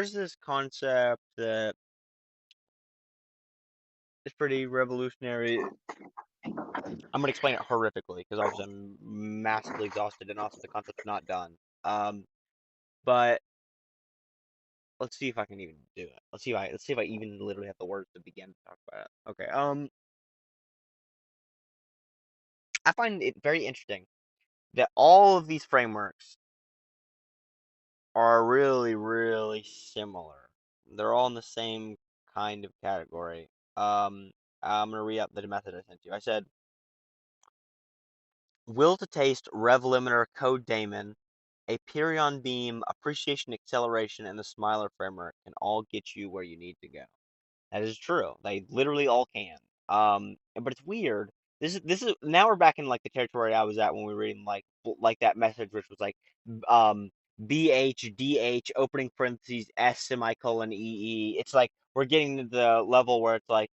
there's this concept that is pretty revolutionary. I'm gonna explain it horrifically because obviously I'm massively exhausted and also the concept's not done. But let's see if I can even do it. Let's see if I even literally have the words to begin to talk about it. Okay. I find it very interesting that all of these frameworks are really, really similar. They're all in the same kind of category. I'm gonna read out the method I sent you. I said will to taste, rev limiter, code daemon, a Perion beam, appreciation acceleration, and the Smiler framework can all get you where you need to go. That is true. They literally all can. But it's weird. This is now we're back in like the territory I was at when we were reading like that message which was like um BHDH opening parentheses S semicolon EE. It's like we're getting to the level where it's like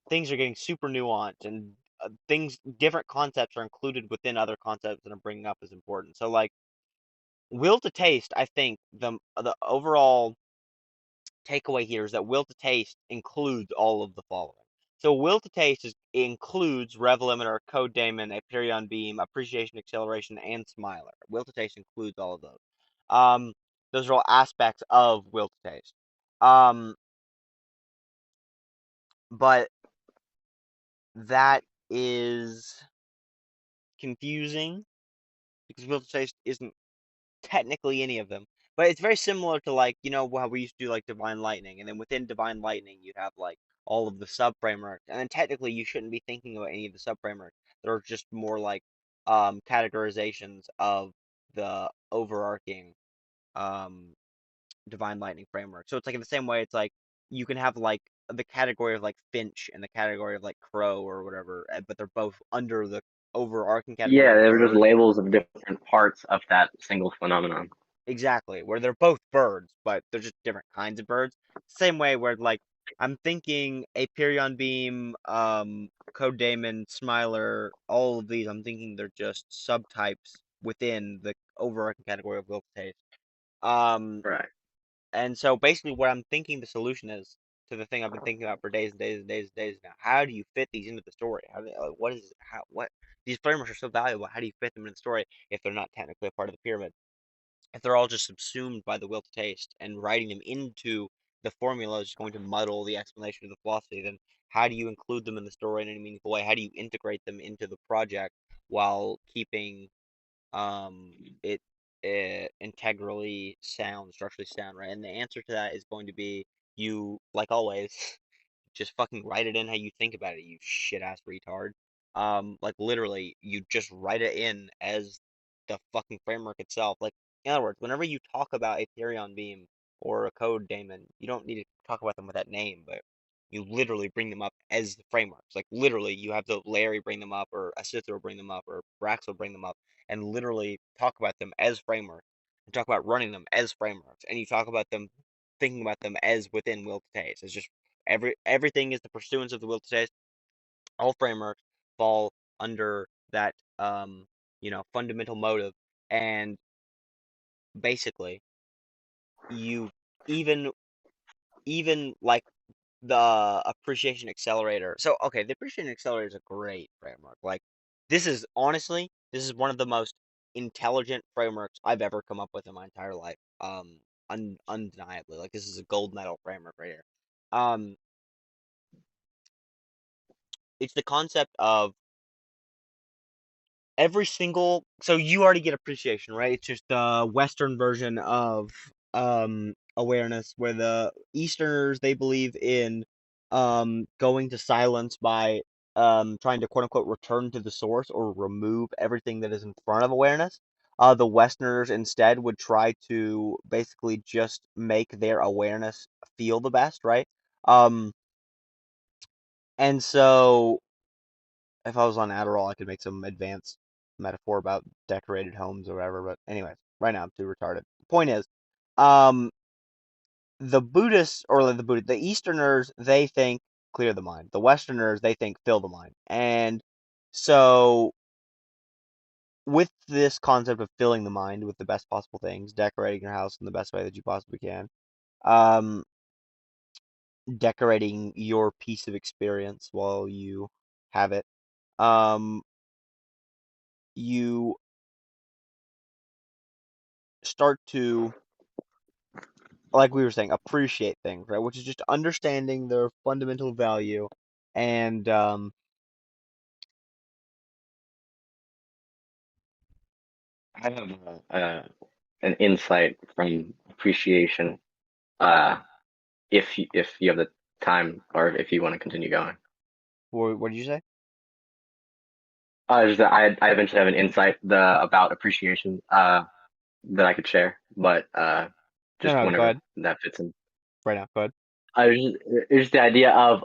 things are getting super nuanced and things different concepts are included within other concepts that I'm bringing up as important. So like will to taste, I think the overall takeaway here is that will to taste includes all of the following. So will to taste includes rev limiter, code daemon, Aperion beam, appreciation acceleration, and smiler. Will to taste includes all of those. Um, those are all aspects of will to taste. Um, but that is confusing because will to taste isn't technically any of them. But it's very similar to like, how we used to do like Divine Lightning, and then within Divine Lightning you'd have like all of the sub frameworks. And then technically you shouldn't be thinking about any of the sub frameworks. They're just more like categorizations of the overarching um Divine Lightning framework. So it's like in the same way it's like you can have like the category of like Finch and the category of like Crow or whatever, but they're both under the overarching category Yeah, of they were just bird. labels of different parts of that single phenomenon. Exactly, where they're both birds, but they're just different kinds of birds. Same way where like I'm thinking a Perion beam, Code Daemon, Smiler, all of these, I'm thinking they're just subtypes within the overarching category of will taste. Um, Right. and so basically what I'm thinking the solution is to the thing I've been thinking about for days and days and days and days now. How do you fit these into the story? What is what these frameworks are so valuable? How do you fit them in the story if they're not technically a part of the pyramid? If they're all just subsumed by the will to taste and writing them into the formula is going to muddle the explanation of the philosophy, then how do you include them in the story in any meaningful way? How do you integrate them into the project while keeping it integrally sound, structurally sound, right? And the answer to that is going to be you, like always, just fucking write it in how you think about it, you shit ass retard. Like literally, you just write it in as the fucking framework itself. Like, in other words, whenever you talk about a Therion beam or a code daemon, you don't need to talk about them with that name, but you literally bring them up as the frameworks. Like literally, you have the Larry bring them up, or Asitha will bring them up, or Brax will bring them up, and literally talk about them as frameworks, and talk about running them as frameworks, and you talk about them, thinking about them as within will to taste. It's just everything is the pursuance of the will to taste. All frameworks fall under that fundamental motive, and basically you even even like the appreciation accelerator. So okay, the appreciation accelerator is a great framework. Like this is one of the most intelligent frameworks I've ever come up with in my entire life. Undeniably, like this is a gold medal framework right here. Um, it's the concept of every single so you already get appreciation, right? It's just the Western version of awareness where the Easterners they believe in going to silence by trying to quote unquote return to the source or remove everything that is in front of awareness. The Westerners instead would try to basically just make their awareness feel the best, right? Um and so if I was on Adderall, I could make some advanced metaphor about decorated homes or whatever. But anyways, right now I'm too retarded. The point is, um, the Buddhists or the Easterners they think clear the mind. The Westerners they think fill the mind. And so with this concept of filling the mind with the best possible things, decorating your house in the best way that you possibly can, um, decorating your piece of experience while you have it. Um, you start to, like we were saying, appreciate things, right? Which is just understanding their fundamental value and I have an insight from appreciation. Uh, if you have the time, or if you want to continue going. what did you say? Just that I eventually have an insight about appreciation that I could share, but No, just no, go whenever ahead. that fits in. Right now, go ahead. There's the idea of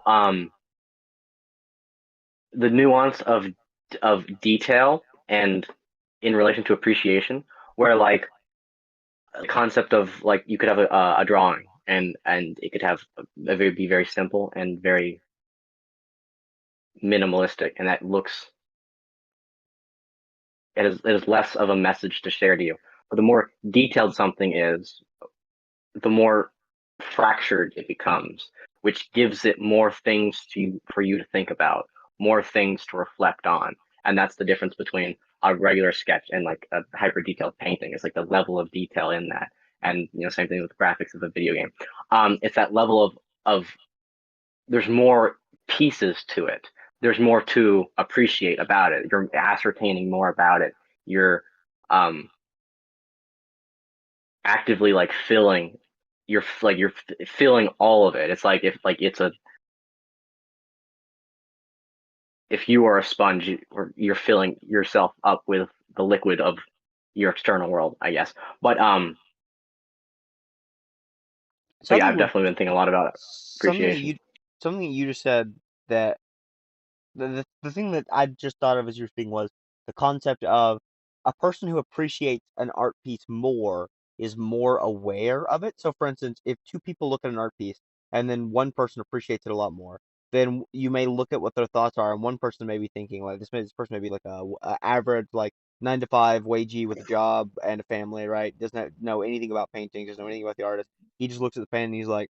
the nuance of detail and in relation to appreciation, where like the concept of like you could have a drawing and it could have be very simple and very minimalistic, and that looks it is less of a message to share to you. But the more detailed something is, the more fractured it becomes, which gives it more things for you to think about, more things to reflect on. And that's the difference between a regular sketch and like a hyper detailed painting. It's like the level of detail in that. And same thing with graphics of a video game. It's that level of there's more pieces to it. There's more to appreciate about it. You're ascertaining more about it. You're um actively like filling you're filling all of it. It's like if you are a sponge, or you're filling yourself up with the liquid of your external world, I guess. But yeah, Something I've with definitely been thinking a lot about something that appreciation. you something that you just said that the thing that I just thought of as you were speaking was the concept of a person who appreciates an art piece more is more aware of it. So, for instance, if two people look at an art piece and then one person appreciates it a lot more, then you may look at what their thoughts are, and one person may be thinking like this person may be like a average like 9 to 5 wagey with a job and a family, right? Doesn't know anything about painting, doesn't know anything about the artist. He just looks at the pen and he's like,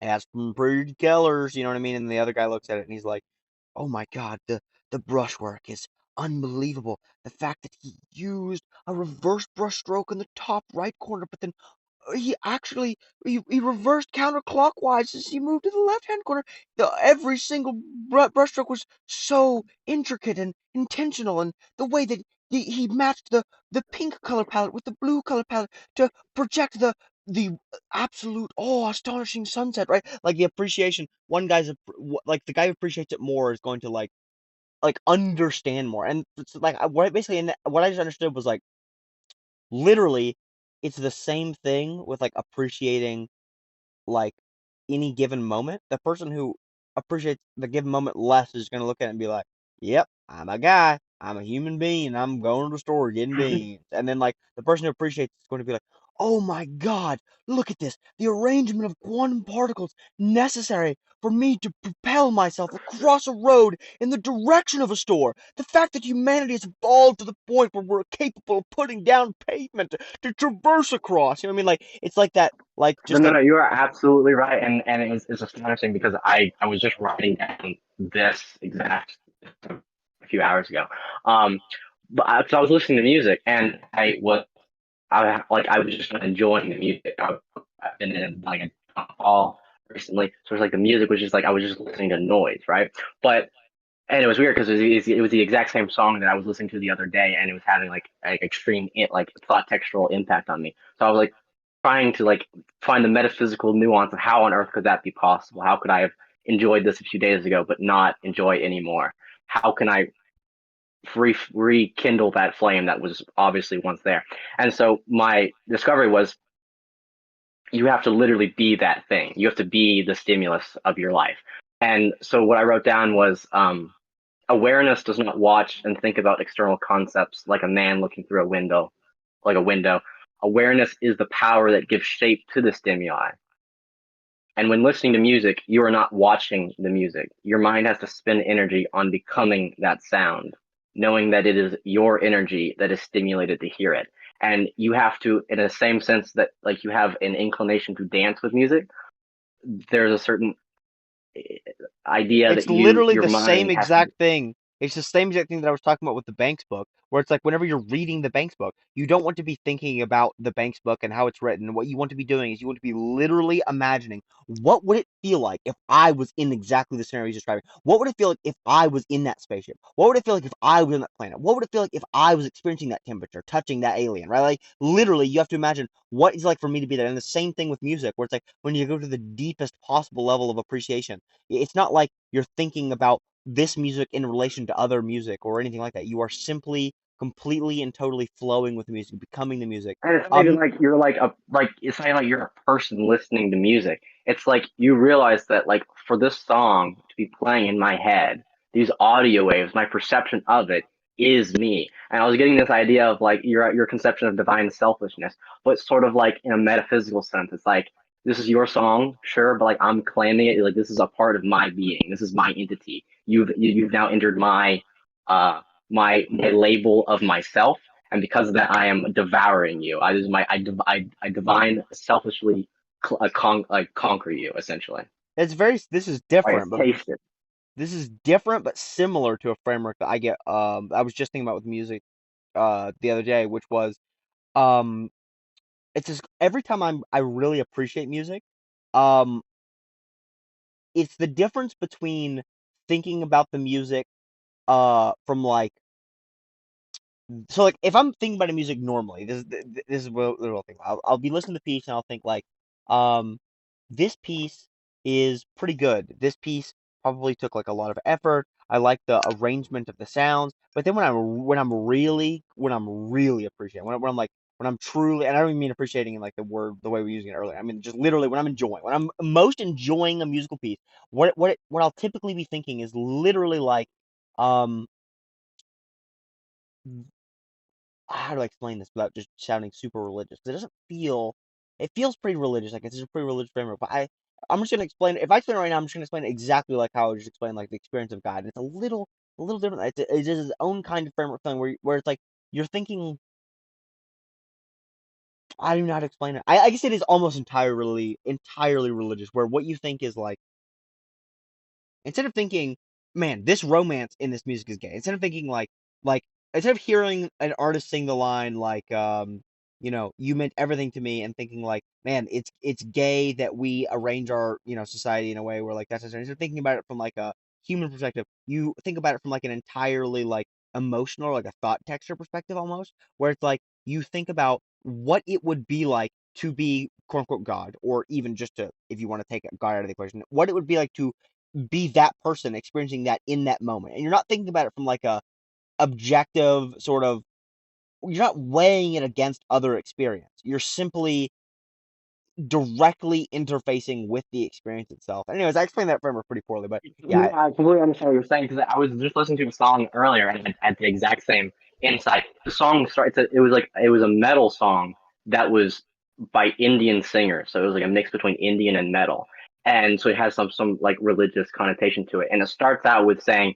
has some pretty colors, you know what I mean? And the other guy looks at it and he's like, oh my God, the brushwork is unbelievable. The fact that he used a reverse brush stroke in the top right corner, but then he actually he reversed counterclockwise as he moved to the left hand corner. Every single brushstroke was so intricate and intentional, and the way that he matched the pink color palette with the blue color palette to project the absolute astonishing sunset, right? Like the appreciation. One guy's like the guy who appreciates it more is going to like understand more, and it's like what basically and what I just understood was like literally it's the same thing with like appreciating like any given moment. The person who appreciates the given moment less is going to look at it and be like, "Yep, I'm a guy. I'm a human being. I'm going to the store getting beans." And then like the person who appreciates is going to be like, "Oh my God, look at this! The arrangement of quantum particles necessary for me to propel myself across a road in the direction of a store. The fact that humanity has evolved to the point where we're capable of putting down pavement to traverse across." You know what I mean? Like it's like that, like No, just no, like no, you are absolutely right, and it's astonishing because I was just writing down this exact a few hours ago. Because I was listening to music and I was just enjoying the music. I've been in like a hall recently, so it's like the music was just like I was just listening to noise, right? But and it was weird because it was the exact same song that I was listening to the other day, and it was having like extreme like thought textural impact on me. So I was like trying to like find the metaphysical nuance of how on earth could that be possible? How could I have enjoyed this a few days ago but not enjoy it anymore? How can I rekindle that flame that was obviously once there? And so my discovery was you have to literally be that thing. You have to be the stimulus of your life. And so what I wrote down was awareness does not watch and think about external concepts like a man looking through a window, like a window. Awareness is the power that gives shape to the stimuli. And when listening to music, you are not watching the music. Your mind has to spend energy on becoming that sound, knowing that it is your energy that is stimulated to hear it. and you have to, in the same sense that like you have an inclination to dance with music, there's a certain idea that It's literally your the same mind has to. exact thing. It's the same exact thing that I was talking about with the Banks book, where it's like whenever you're reading the Banks book, you don't want to be thinking about the Banks book and how it's written. What you want to be doing is you want to be literally imagining what would it feel like if I was in exactly the scenario he's describing. What would it feel like if I was in that spaceship? What would it feel like if I was on that planet? What would it feel like if I was experiencing that temperature, touching that alien, right? Like literally, you have to imagine what it's like for me to be there. And the same thing with music, where it's like when you go to the deepest possible level of appreciation, it's not like you're thinking about this music in relation to other music or anything like that. You are simply completely and totally flowing with the music, becoming the music. And it's not even Um, like you're like a like it's not like you're a person listening to music. It's like you realize that like for this song to be playing in my head, these audio waves, my perception of it is me. And I was getting this idea of like your conception of divine selfishness, but sort of like in a metaphysical sense. It's like this is your song, sure, but like I'm claiming it. Like this is a part of my being. This is my entity. You've now entered uh my label of myself, and because of that, I am devouring you. I just my I divine selfishly conquer you essentially. it's very this is I different, but taste it. this is different but similar to a framework that I get. I was just thinking about with music the other day, which was um, it's just every time I really appreciate music, um, it's the difference between thinking about the music from like so like if I'm thinking about a music normally, this is what the real thing. I'll be listening to the piece and I'll think like, um, this piece is pretty good. This piece probably took like a lot of effort. I like the arrangement of the sounds. But then when I'm really appreciating when I'm like when I'm truly, and I don't even mean appreciating in like the word the way we were using it earlier. I mean just literally when I'm enjoying when I'm most enjoying a musical piece. What I'll typically be thinking is literally like um how do I explain this without just sounding super religious? 'Cause it doesn't feel, it feels pretty religious, like it's a pretty religious framework. But I'm just gonna explain it. If I explain it right now, I'm just gonna explain it exactly like how I would just explain like the experience of God. And it's a little different. It's its own kind of framework thing where it's like you're thinking. I don't know how to explain it. I guess it is almost entirely religious, where what you think is like instead of thinking, man, this romance in this music is gay. Instead of thinking like instead of hearing an artist sing the line like you meant everything to me and thinking like, man, it's gay that we arrange our, society in a way where like that's instead of thinking about it from like a human perspective, you think about it from like an entirely like emotional, like a thought texture perspective almost, where it's like you think about what it would be like to be quote unquote God, or even just to, if you want to take God out of the equation, what it would be like to be that person experiencing that in that moment. And you're not thinking about it from like a objective sort of, you're not weighing it against other experience. You're simply directly interfacing with the experience itself. Anyways, I explained that framework pretty poorly, but Yeah, yeah, I completely understand what you're saying because I was just listening to a song earlier and had the exact same insight. The song starts. It was like it was a metal song that was by Indian singers, so it was like a mix between Indian and metal, and so it has some like religious connotation to it. And it starts out with saying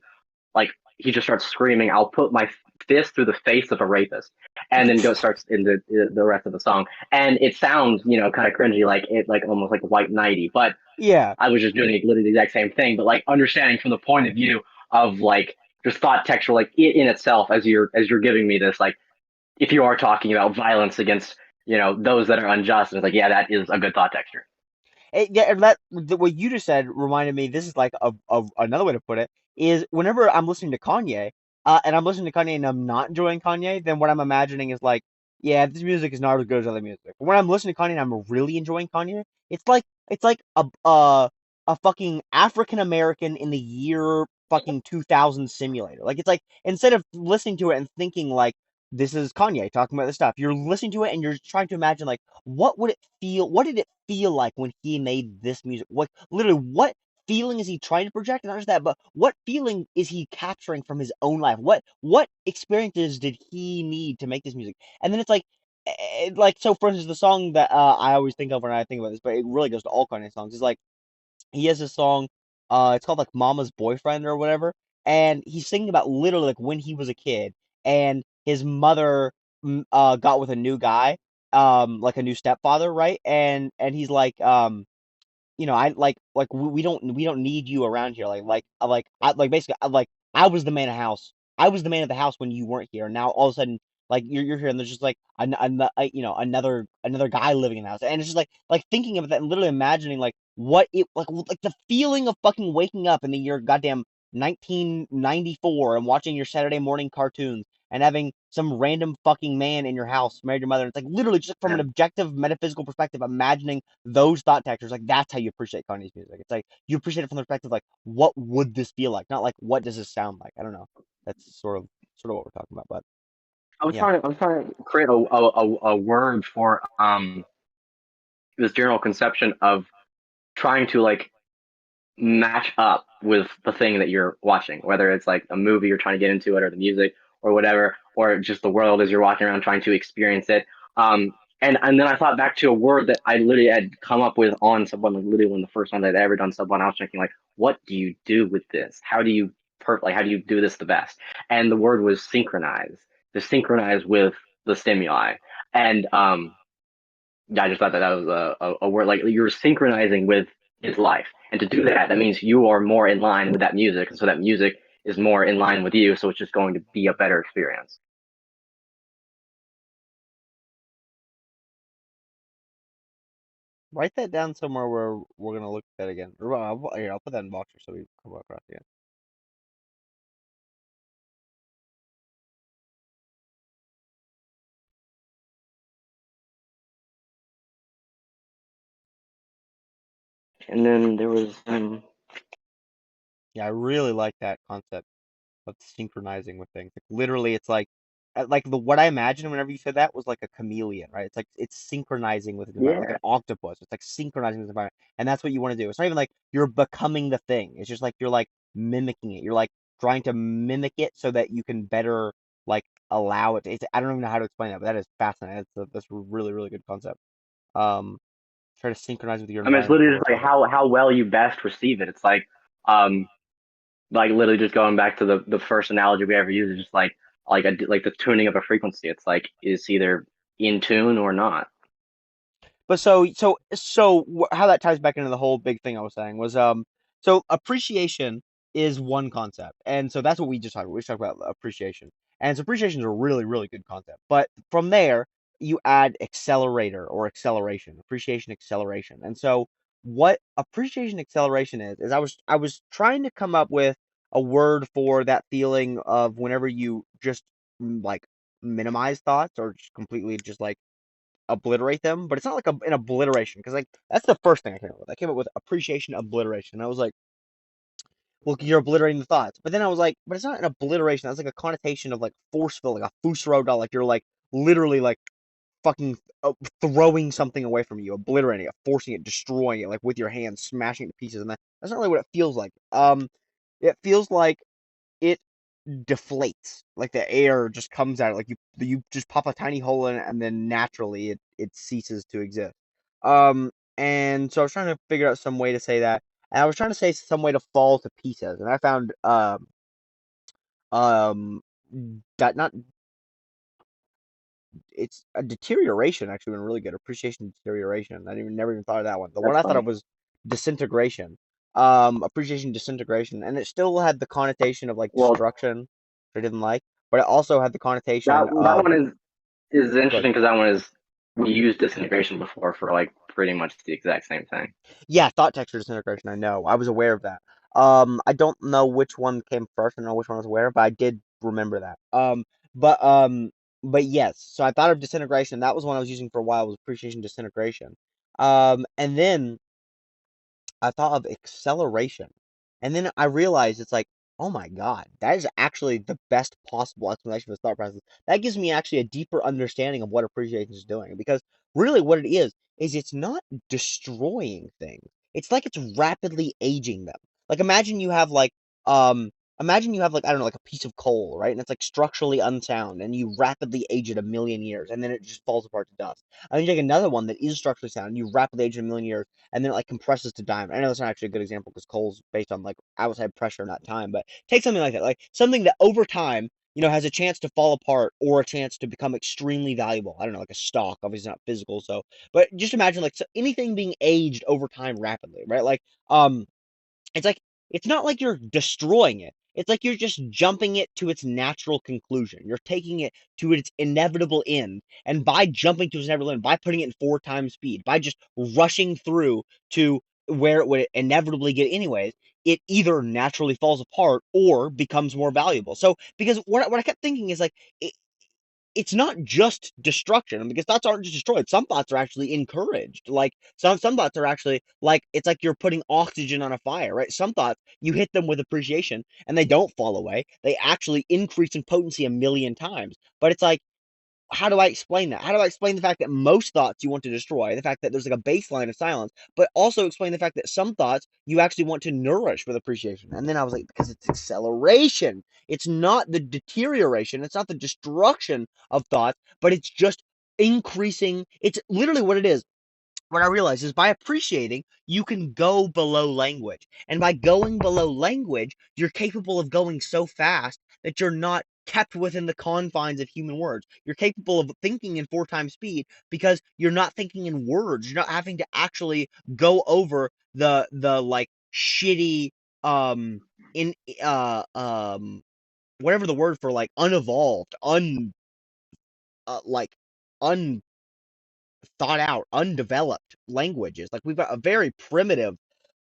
like he just starts screaming, "I'll put my fist through the face of a rapist," and then go starts in the rest of the song, and it sounds kind of cringy, like it like almost like white knighty, but yeah. I was just doing literally the exact same thing, but like understanding from the point of view of like just thought texture, like it in itself, as you're giving me this, like if you are talking about violence against those that are unjust, it's like yeah, that is a good thought texture. Yeah, and what you just said reminded me. This is like of another way to put it is whenever I'm listening to Kanye, and I'm listening to Kanye and I'm not enjoying Kanye, then what I'm imagining is like, yeah, this music is not as good as other music. But when I'm listening to Kanye and I'm really enjoying Kanye, it's like a fucking African American in the year fucking 2000 simulator. Like it's like instead of listening to it and thinking like this is Kanye talking about this stuff, you're listening to it and you're trying to imagine like what did it feel like when he made this music? What literally what feeling is he trying to project? Not just that, but what feeling is he capturing from his own life? What experiences did he need to make this music? And then it's like so for instance the song that I always think of when I think about this, but it really goes to all Kanye songs, is like he has a song, it's called like Mama's Boyfriend or whatever, and he's singing about literally like when he was a kid and his mother. got with a new guy, like a new stepfather, right? And he's like, I like we don't need you around here. Like basically I was the man of house. I was the man of the house when you weren't here. Now all of a sudden like you're here and there's just like another guy living in the house. And it's just like thinking of that and literally imagining like what it like the feeling of fucking waking up in the year goddamn 1994 and watching your Saturday morning cartoons and having some random fucking man in your house married your mother. It's like literally just like from an Yeah. objective metaphysical perspective, imagining those thought textures, like that's how you appreciate Kanye's music. It's like you appreciate it from the perspective like what would this feel like, not like what does this sound like. I don't know. That's sort of what we're talking about, but yeah. I was trying to create a word for this general conception of trying to like match up with the thing that you're watching, whether it's like a movie you're trying to get into it or the music or whatever, or just the world as you're walking around trying to experience it. And then I thought back to a word that I literally had come up with on Sublime, like literally one of the first ones I'd ever done Sublime. I was thinking like, what do you do with this? How do you like how do you do this the best? And the word was synchronize, to synchronize with the stimuli. And yeah, I just thought that that was a word like you're synchronizing with his life. And to do that, that means you are more in line with that music. And so that music is more in line with you. So it's just going to be a better experience. Write that down somewhere where we're gonna look at that again. Or, here, I'll put that in Boxer so we come across it again. And then there was Yeah, I really like that concept of synchronizing with things. Like literally, it's like the what I imagined whenever you said that was like a chameleon, right? It's like it's synchronizing with the environment, like yeah. an octopus. It's like synchronizing with the environment, and that's what you want to do. It's not even like you're becoming the thing. It's just like you're like mimicking it. You're like trying to mimic it so that you can better like allow it. I don't even know how to explain that, but that is fascinating. That's a really really good concept. Um, Try to synchronize with your I mean, it's environment. literally One more just like time. how well you best receive it. It's um, like literally just going back to the first analogy we ever used, it's just like the tuning of a frequency. It's like it's either in tune or not. But how that ties back into the whole big thing I was saying was so appreciation is one concept, and so that's what we just talked about. We just talked about appreciation, and so appreciation is a really really good concept. But from there, you add accelerator or acceleration, appreciation acceleration, and so what appreciation acceleration is I was trying to come up with a word for that feeling of whenever you just like minimize thoughts or just completely just like obliterate them, but it's not like an obliteration because like that's the first thing I came up with. I came up with appreciation obliteration. I was like, well, you're obliterating the thoughts, but then I was like, but it's not an obliteration. That's like a connotation of like forceful, like a fusro, like you're like literally like fucking throwing something away from you, obliterating it, forcing it, destroying it, like with your hands, smashing it to pieces, and that's not really what it feels like. It feels like it deflates. Like the air just comes out. Like you just pop a tiny hole in it, and then naturally it ceases to exist. And so I was trying to figure out some way to say that, and I was trying to say some way to fall to pieces, and I found um that not it's a deterioration actually been really good. Appreciation deterioration. I didn't never even thought of that one. The one That's I thought of funny. was disintegration. Appreciation disintegration, and it still had the connotation of like Well, destruction, which I didn't like, but it also had the that connotation that of one is good. interesting because that one is we used disintegration before for like pretty much the exact same thing. Yeah, thought texture disintegration. I know. I was aware of that. I don't know which one came first. I don't know which one I was aware of, but I did remember that. But but yes. So I thought of disintegration. That was one I was using for a while. Was appreciation disintegration. And then I thought of acceleration. And then I realized it's like, oh my God, that is actually the best possible explanation for the thought process. That gives me actually a deeper understanding of what appreciation is doing. Because really what it is it's not destroying things. It's like it's rapidly aging them. Like um imagine you have like I don't know, like a piece of coal, right? And it's like structurally unsound and you rapidly age it a million years and then it just falls apart to dust. And then you take another one that is structurally sound and you rapidly age it a million years and then it like compresses to diamond. I know that's not actually a good example because coal's based on like outside pressure, not time, but take something like that, like something that over time has a chance to fall apart or a chance to become extremely valuable. I don't know, like a stock, obviously not physical. So, but just imagine like so anything being aged over time rapidly, right? It's like it's not like you're destroying it. It's like you're just jumping it to its natural conclusion. You're taking it to its inevitable end. And by jumping to its inevitable end, by putting it in 4 times speed, by just rushing through to where it would inevitably get anyways, it either naturally falls apart or becomes more valuable. So, because what I kept thinking is like, it's not just destruction because thoughts aren't just destroyed. Some thoughts are actually encouraged. Like some thoughts are actually like it's like you're putting oxygen on a fire, right? Some thoughts you hit them with appreciation and they don't fall away. They actually increase in potency 1,000,000 times. But it's like how do I explain that? How do I explain the fact that most thoughts you want to destroy, the fact that there's like a baseline of silence, but also explain the fact that some thoughts you actually want to nourish with appreciation? And then I was like, because it's acceleration. It's not the deterioration, it's not the destruction of thoughts, but it's just increasing. It's literally what it is. What I realize is by appreciating, you can go below language. And by going below language, you're capable of going so fast that you're not kept within the confines of human words. You're capable of thinking in 4 times speed because you're not thinking in words. You're not having to actually go over the like shitty in whatever the word for like unevolved, like un thought out, undeveloped languages. Like we've got a very primitive,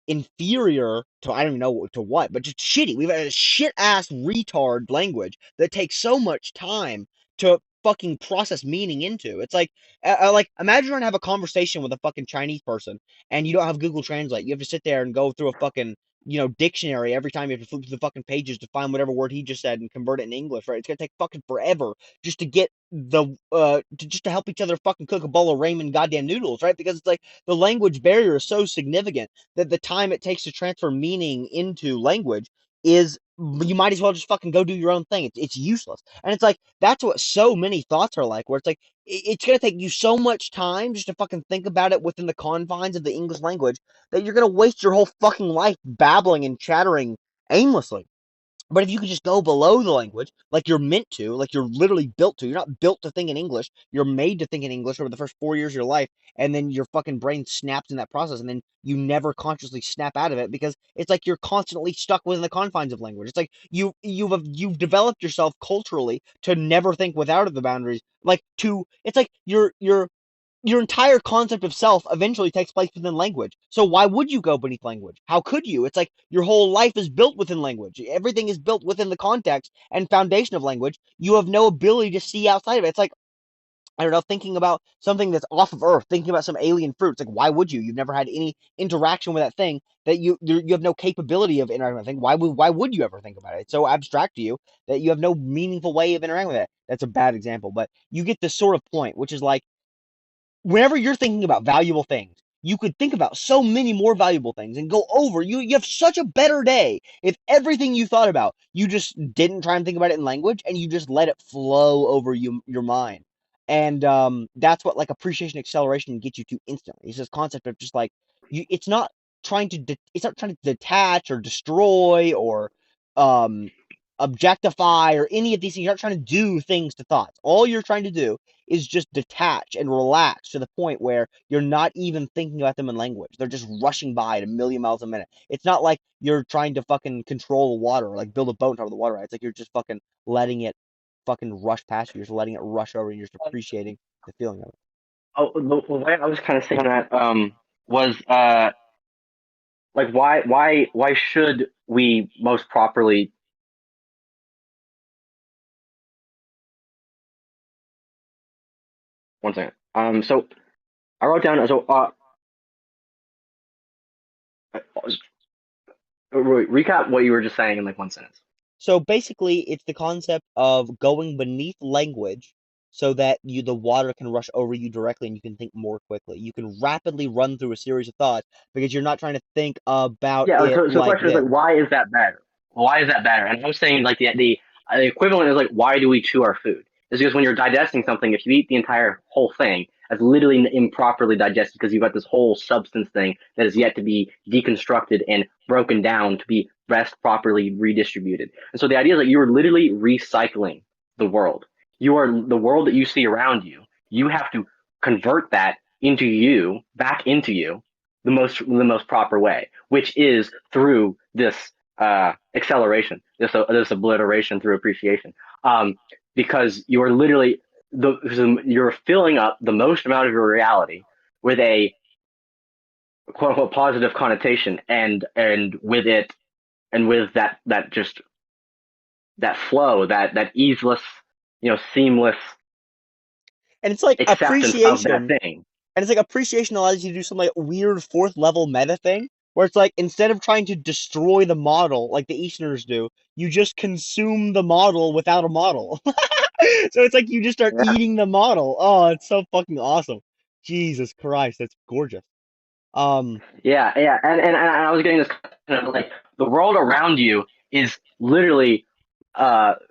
inferior to I don't even know to what, but just shitty. We've got a shit ass retard language that takes so much time to fucking process meaning into. It's like imagine trying to have a conversation with a fucking Chinese person and you don't have Google Translate. You have to sit there and go through a fucking dictionary every time you have to flip through the fucking pages to find whatever word he just said and convert it in English, right? It's gonna take fucking forever just to get just to help each other fucking cook a bowl of ramen goddamn noodles, right? Because it's like the language barrier is so significant that the time it takes to transfer meaning into language is you might as well just fucking go do your own thing. It's useless. And it's like that's what so many thoughts are like, where it's like it's gonna take you so much time just to fucking think about it within the confines of the English language that you're gonna waste your whole fucking life babbling and chattering aimlessly. But if you could just go below the language, like you're meant to, like you're literally built to, you're not built to think in English. You're made to think in English over the first 4 years of your life, and then your fucking brain snaps in that process, and then you never consciously snap out of it because it's like you're constantly stuck within the confines of language. It's like you've developed yourself culturally to never think without the boundaries. Like to, it's like your entire concept of self eventually takes place within language. So why would you go beneath language? How could you? It's like your whole life is built within language. Everything is built within the context and foundation of language. You have no ability to see outside of it. It's like I don't know, thinking about something that's off of Earth, thinking about some alien fruit. It's like, why would you? You've never had any interaction with that thing that you have no capability of interacting with. That thing. Why would you ever think about it? It's so abstract to you that you have no meaningful way of interacting with it. That's a bad example, but you get this sort of point, which is like whenever you're thinking about valuable things, you could think about so many more valuable things and go over. You have such a better day if everything you thought about, you just didn't try and think about it in language and you just let it flow over your mind. And that's what like appreciation acceleration gets you to instantly. It's this concept of just like it's not it's not trying to detach or destroy or um objectify or any of these things. You're not trying to do things to thoughts. All you're trying to do is just detach and relax to the point where you're not even thinking about them in language. They're just rushing by at 1,000,000 miles a minute. It's not like you're trying to fucking control the water or like build a boat on top of the water. Right? It's like you're just fucking letting it fucking rush past you. You're just letting it rush over and you're just appreciating the feeling of it. Oh, the way I was kind of saying that was like why should we most properly one second. So I wrote down so recap what you were just saying in like one sentence. So basically, it's the concept of going beneath language so that the water can rush over you directly and you can think more quickly. You can rapidly run through a series of thoughts because you're not trying to think about Yeah, it so the like question is like this. why is that better? Why is that better? And I was saying like the equivalent is like why do we chew our food? Is because when you're digesting something, if you eat the entire whole thing, that's literally improperly digested because you've got this whole substance thing that is yet to be deconstructed and broken down to be best properly redistributed. And so the idea is that you are literally recycling the world. You are the world that you see around you. You have to convert that into you, back into you, the most proper way, which is through this acceleration, this obliteration through appreciation. Because you're literally you're filling up the most amount of your reality with a quote unquote positive connotation, and with it, and with that just that flow, that easeless, seamless And it's like acceptance of that appreciation. thing. And it's like appreciation allows you to do some like weird fourth level meta thing where it's like instead of trying to destroy the model like the Easterners do, you just consume the model without a model. So it's like you just start Yeah, eating the model. Oh, it's so fucking awesome. Jesus Christ, that's gorgeous. Um, yeah, and I was getting this kind of like the world around you is literally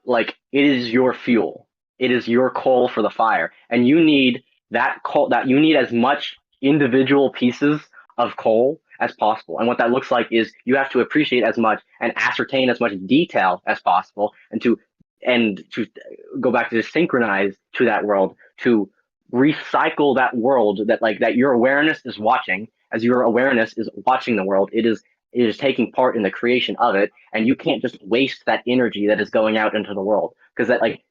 like it is your fuel. It is your coal for the fire, and you need that coal. That you need as much individual pieces of coal as possible. And what that looks like is you have to appreciate as much and ascertain as much detail as possible, and to go back to synchronize to that world, to recycle that world, that your awareness is watching. As your awareness is watching the world, it is taking part in the creation of it, and you can't just waste that energy that is going out into the world, because that like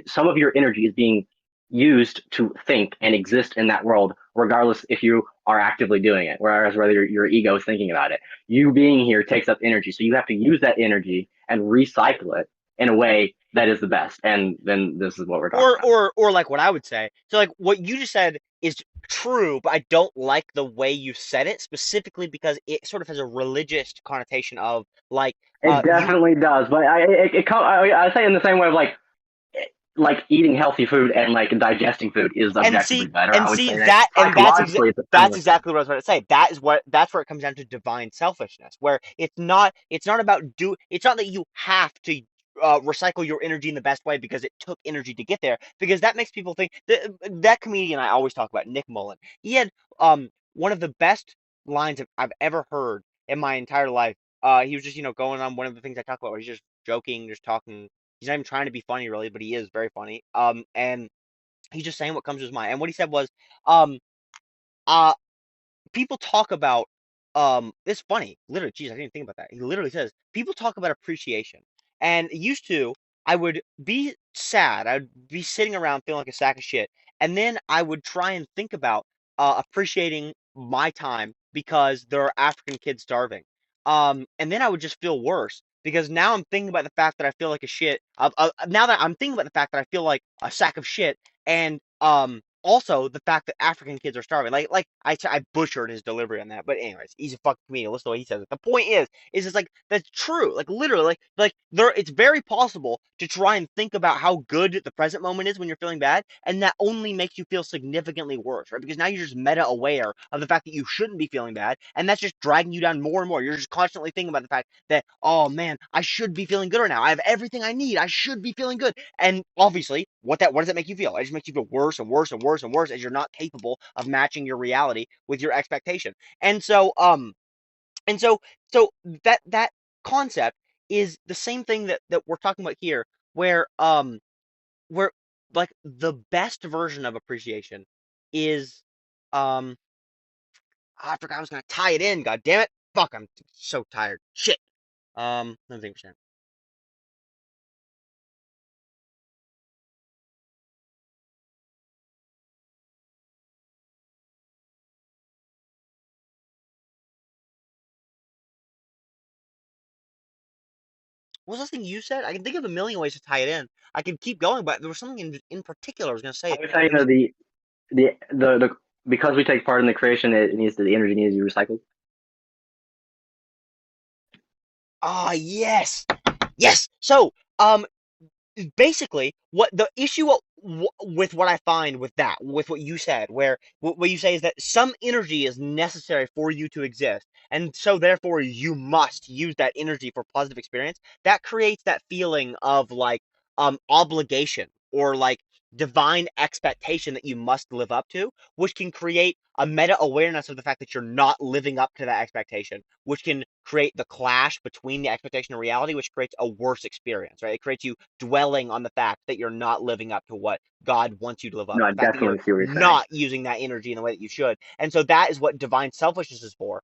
some of your energy is being used to think and exist in that world, regardless if you are actively doing it. Whereas whether your ego is thinking about it, you being here takes up energy, so you have to use that energy and recycle it in a way that is the best. And then this is what we're talking about. or like what I would say. So like what you just said is true, but I don't like the way you said it specifically because it sort of has a religious connotation of like It you definitely does, but I say in the same way of like eating healthy food and like digesting food is objectively better. I and would see say that that and psychologically it's a that's similar thing. exactly what I was about to say. That's where it comes down to divine selfishness, where it's not about it's not that you have to recycle your energy in the best way because it took energy to get there, because that makes people think that comedian I always talk about, Nick Mullen. He had one of the best lines I've ever heard in my entire life. He was just going on one of the things I talk about where he's just joking, just talking. He's not even trying to be funny really, but he is very funny. And he's just saying what comes to his mind. And what he said was, um, uh, people talk about it's funny, literally, geez, I didn't even think about that. He literally says people talk about appreciation. And used to, I would be sad, I'd be sitting around feeling like a sack of shit, and then I would try and think about appreciating my time because there are African kids starving. And then I would just feel worse because now I'm thinking about the fact that I feel like a shit. Now that I'm thinking about the fact that I feel like a sack of shit, and also the fact that African kids are starving. I butchered his delivery on that, but anyways, he's a fucking comedian. Listen to what he says. The point is it's like that's true. Like literally, like there, it's very possible to try and think about how good the present moment is when you're feeling bad, and that only makes you feel significantly worse, right? Because now you're just meta aware of the fact that you shouldn't be feeling bad, and that's just dragging you down more and more. You're just constantly thinking about the fact that, oh man, I should be feeling good right now. I have everything I need. I should be feeling good. And obviously, what does that make you feel? It just makes you feel worse and worse and worse and worse as you're not capable of matching your reality with your expectation. And so and so so that concept is the same thing that we're talking about here, where like the best version of appreciation is um I forgot I was gonna tie it in, god damn it. Fuck, I'm so tired. Shit. Let me think. What was the thing you said? I can think of a million ways to tie it in. I could keep going, but there was something in particular I was gonna I say. would say It was the because we take part in the creation, the energy needs to be recycled. yes, yes. So basically what the issue with what I find with that, with what you said, where what you say is that some energy is necessary for you to exist, and so therefore you must use that energy for positive experience. That creates that feeling of like obligation or like divine expectation that you must live up to, which can create a meta awareness of the fact that you're not living up to that expectation, which can create the clash between the expectation and reality, which creates a worse experience, right? It creates you dwelling on the fact that you're not living up to what God wants you to live up, No, I the fact that definitely you're see what you're saying. not using that energy in the way that you should. And so that is what divine selfishness is for.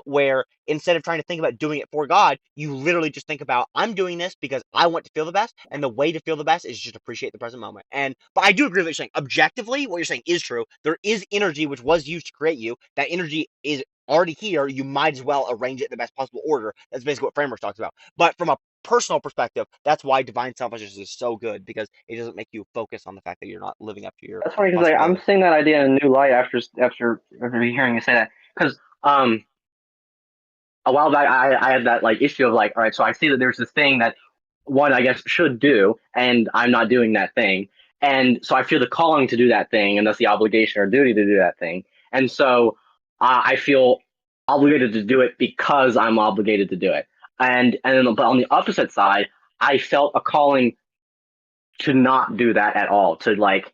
Where instead of trying to think about doing it for God, you literally just think about, I'm doing this because I want to feel the best, and the way to feel the best is just appreciate the present moment. But I do agree with what you're saying. Objectively, what you're saying is true. There is energy which was used to create you. That energy is already here. You might as well arrange it in the best possible order. That's basically what Framework talks about. But from a personal perspective, that's why divine selfishness is so good, because it doesn't make you focus on the fact that you're not living up to your That's funny because like I'm possibility. seeing that idea in a new light after hearing you say that. Because a while back I had that like issue of like, all right, so I see that there's this thing that one I guess should do, and I'm not doing that thing, and so I feel the calling to do that thing, and thus the obligation or duty to do that thing, and so I feel obligated to do it because I'm obligated to do it, and then, but on the opposite side, I felt a calling to not do that at all, to like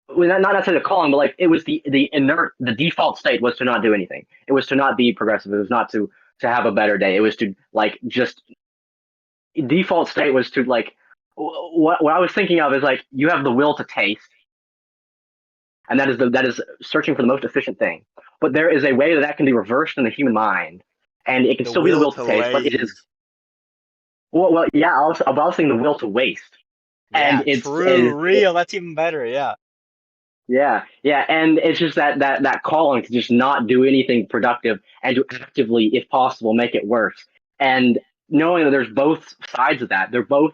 well, not necessarily a calling, but like it was the inert, the default state was to not do anything. It was to not be progressive. It was not to have a better day. It was to like just default state was to like what I was thinking of is like you have the will to taste, and that is searching for the most efficient thing. But there is a way that that can be reversed in the human mind, and it can The still be the will will to to taste, but it is laze. yeah. I was thinking the will to waste, and Yeah, true, it's real. That's even better. Yeah. yeah, yeah, and it's just that calling to just not do anything productive and to actively, if possible, make it worse. And knowing that there's both sides of that, they're both.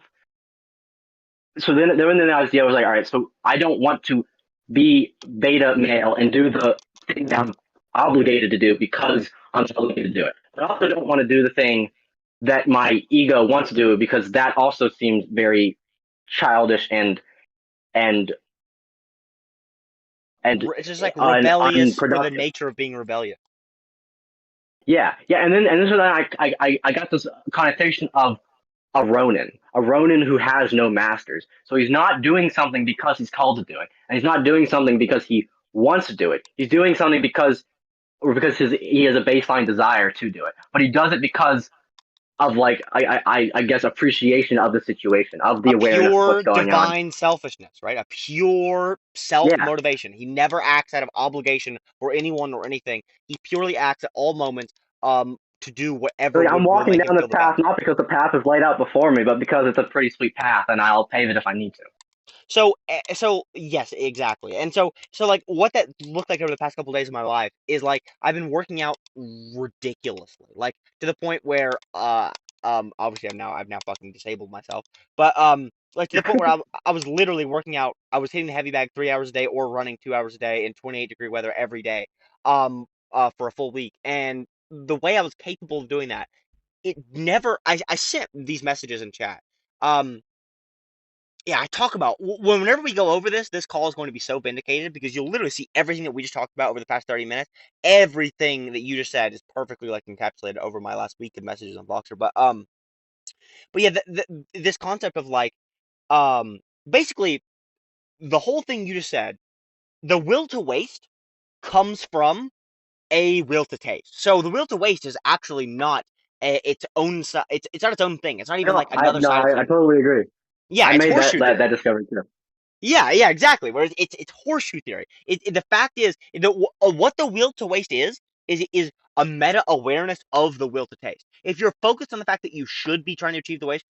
So then the idea was like, all right, so I don't want to be beta male and do the thing that I'm obligated to do because I'm obligated to do it. But I also don't want to do the thing that my ego wants to do because that also seems very childish and and It's just like rebellious for the unproductive. nature of being rebellious. Yeah, yeah, and then so then I got this connotation of a Ronin who has no masters. So he's not doing something because he's called to do it, and he's not doing something because he wants to do it. He's doing something because or because he has a baseline desire to do it, but he does it because of like I guess appreciation of the situation, of the A awareness of what's pure going on. divine selfishness, right? A pure self Yeah, motivation. He never acts out of obligation for anyone or anything. He purely acts at all moments to do so whatever like, I'm will walking make him down this feel the path best. not because the path is laid out before me, but because it's a pretty sweet path, and I'll pave it if I need to. So yes, exactly. And so like what that looked like over the past couple of days of my life is like I've been working out ridiculously, like to the point where obviously I've now fucking disabled myself, but like to the point where I was literally working out. I was hitting the heavy bag 3 hours a day or running 2 hours a day in 28-degree weather every day, for a full week. And the way I was capable of doing that, it never. I sent these messages in chat. Um, yeah, I talk about whenever we go over this call is going to be so vindicated because you'll literally see everything that we just talked about over the past 30 minutes. Everything that you just said is perfectly like encapsulated over my last week of messages on Voxer. But yeah, this concept of like um, basically the whole thing you just said, the will to waste comes from a will to taste. So the will to waste is actually not its own. It's not its own thing. It's not even like another No, side of I something. totally agree. Yeah, I it's made horseshoe that theory. discovery too. Yeah, yeah, exactly. Whereas it's horseshoe theory. The fact is that what the will to waste is a meta awareness of the will to taste. If you're focused on the fact that you should be trying to achieve the waste,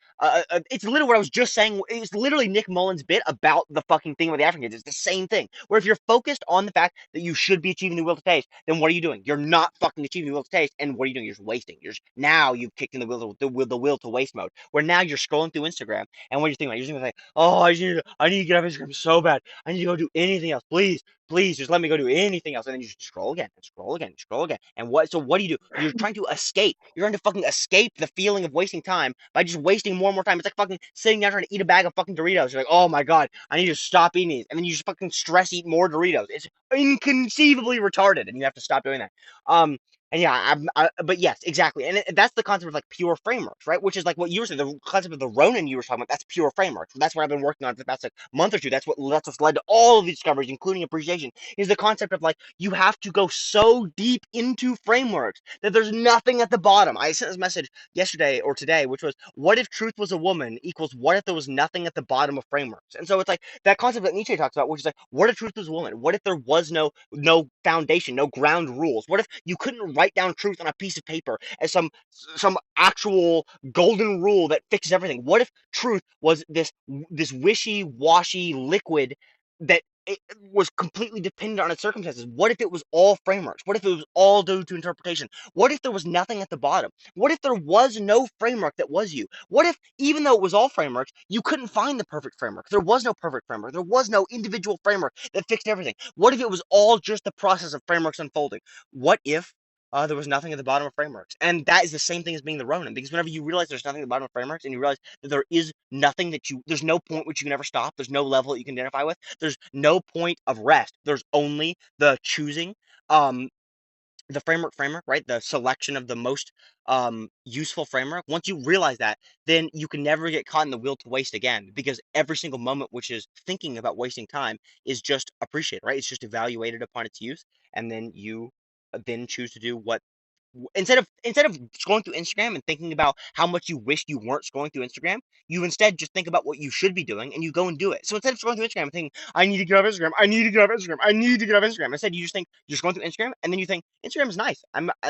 it's literally what I was just saying. It's literally Nick Mullen's bit about the fucking thing with the Africans. It's the same thing. Where if you're focused on the fact that you should be achieving the will to taste, then what are you doing? You're not fucking achieving the will to taste, and what are you doing? You're just wasting. Now you've kicked in the will to waste mode. Where now you're scrolling through Instagram, and what are you thinking about? You're thinking like, oh, I need to get off Instagram so bad. I need to go do anything else. Please, please, just let me go do anything else. And then you just scroll again and scroll again and scroll again. And what do? You're trying to escape. You're trying to fucking escape the feeling of wasting time by just wasting more and more time. It's like fucking sitting down trying to eat a bag of fucking Doritos. You're like, oh my god, I need to stop eating these. And then you just fucking stress eat more Doritos. It's inconceivably retarded, and you have to stop doing that. Um, And yeah, but yes, exactly. And that's the concept of like pure frameworks, right? Which is like what you were saying, the concept of the Ronin you were talking about. That's pure frameworks. That's what I've been working on for the past like month or two. That's what's led to all of these discoveries, including appreciation. Is the concept of like you have to go so deep into frameworks that there's nothing at the bottom. I sent this message yesterday or today, which was, what if truth was a woman equals what if there was nothing at the bottom of frameworks? And so it's like that concept that Nietzsche talks about, which is like, what if truth was a woman? What if there was no foundation, no ground rules? What if you couldn't write down truth on a piece of paper as some actual golden rule that fixes everything? What if truth was this wishy-washy liquid that it was completely dependent on its circumstances? What if it was all frameworks? What if it was all due to interpretation? What if there was nothing at the bottom? What if there was no framework that was you? What if, even though it was all frameworks, you couldn't find the perfect framework? There was no perfect framework. There was no individual framework that fixed everything. What if it was all just the process of frameworks unfolding? What if there was nothing at the bottom of frameworks? And that is the same thing as being the Ronin, because whenever you realize there's nothing at the bottom of frameworks, and you realize that there is nothing there's no point which you can ever stop, there's no level that you can identify with, there's no point of rest, there's only the choosing. Um, the framework, right? The selection of the most useful framework. Once you realize that, then you can never get caught in the will to waste again, because every single moment which is thinking about wasting time is just appreciated, right? It's just evaluated upon its use, and then you then choose to do what instead of scrolling through Instagram and thinking about how much you wish you weren't scrolling through Instagram, you instead just think about what you should be doing and you go and do it. So instead of scrolling through Instagram and thinking, I need to get off Instagram, I need to get off Instagram, I need to get off Instagram, instead you just think you're scrolling through Instagram and then you think Instagram is nice.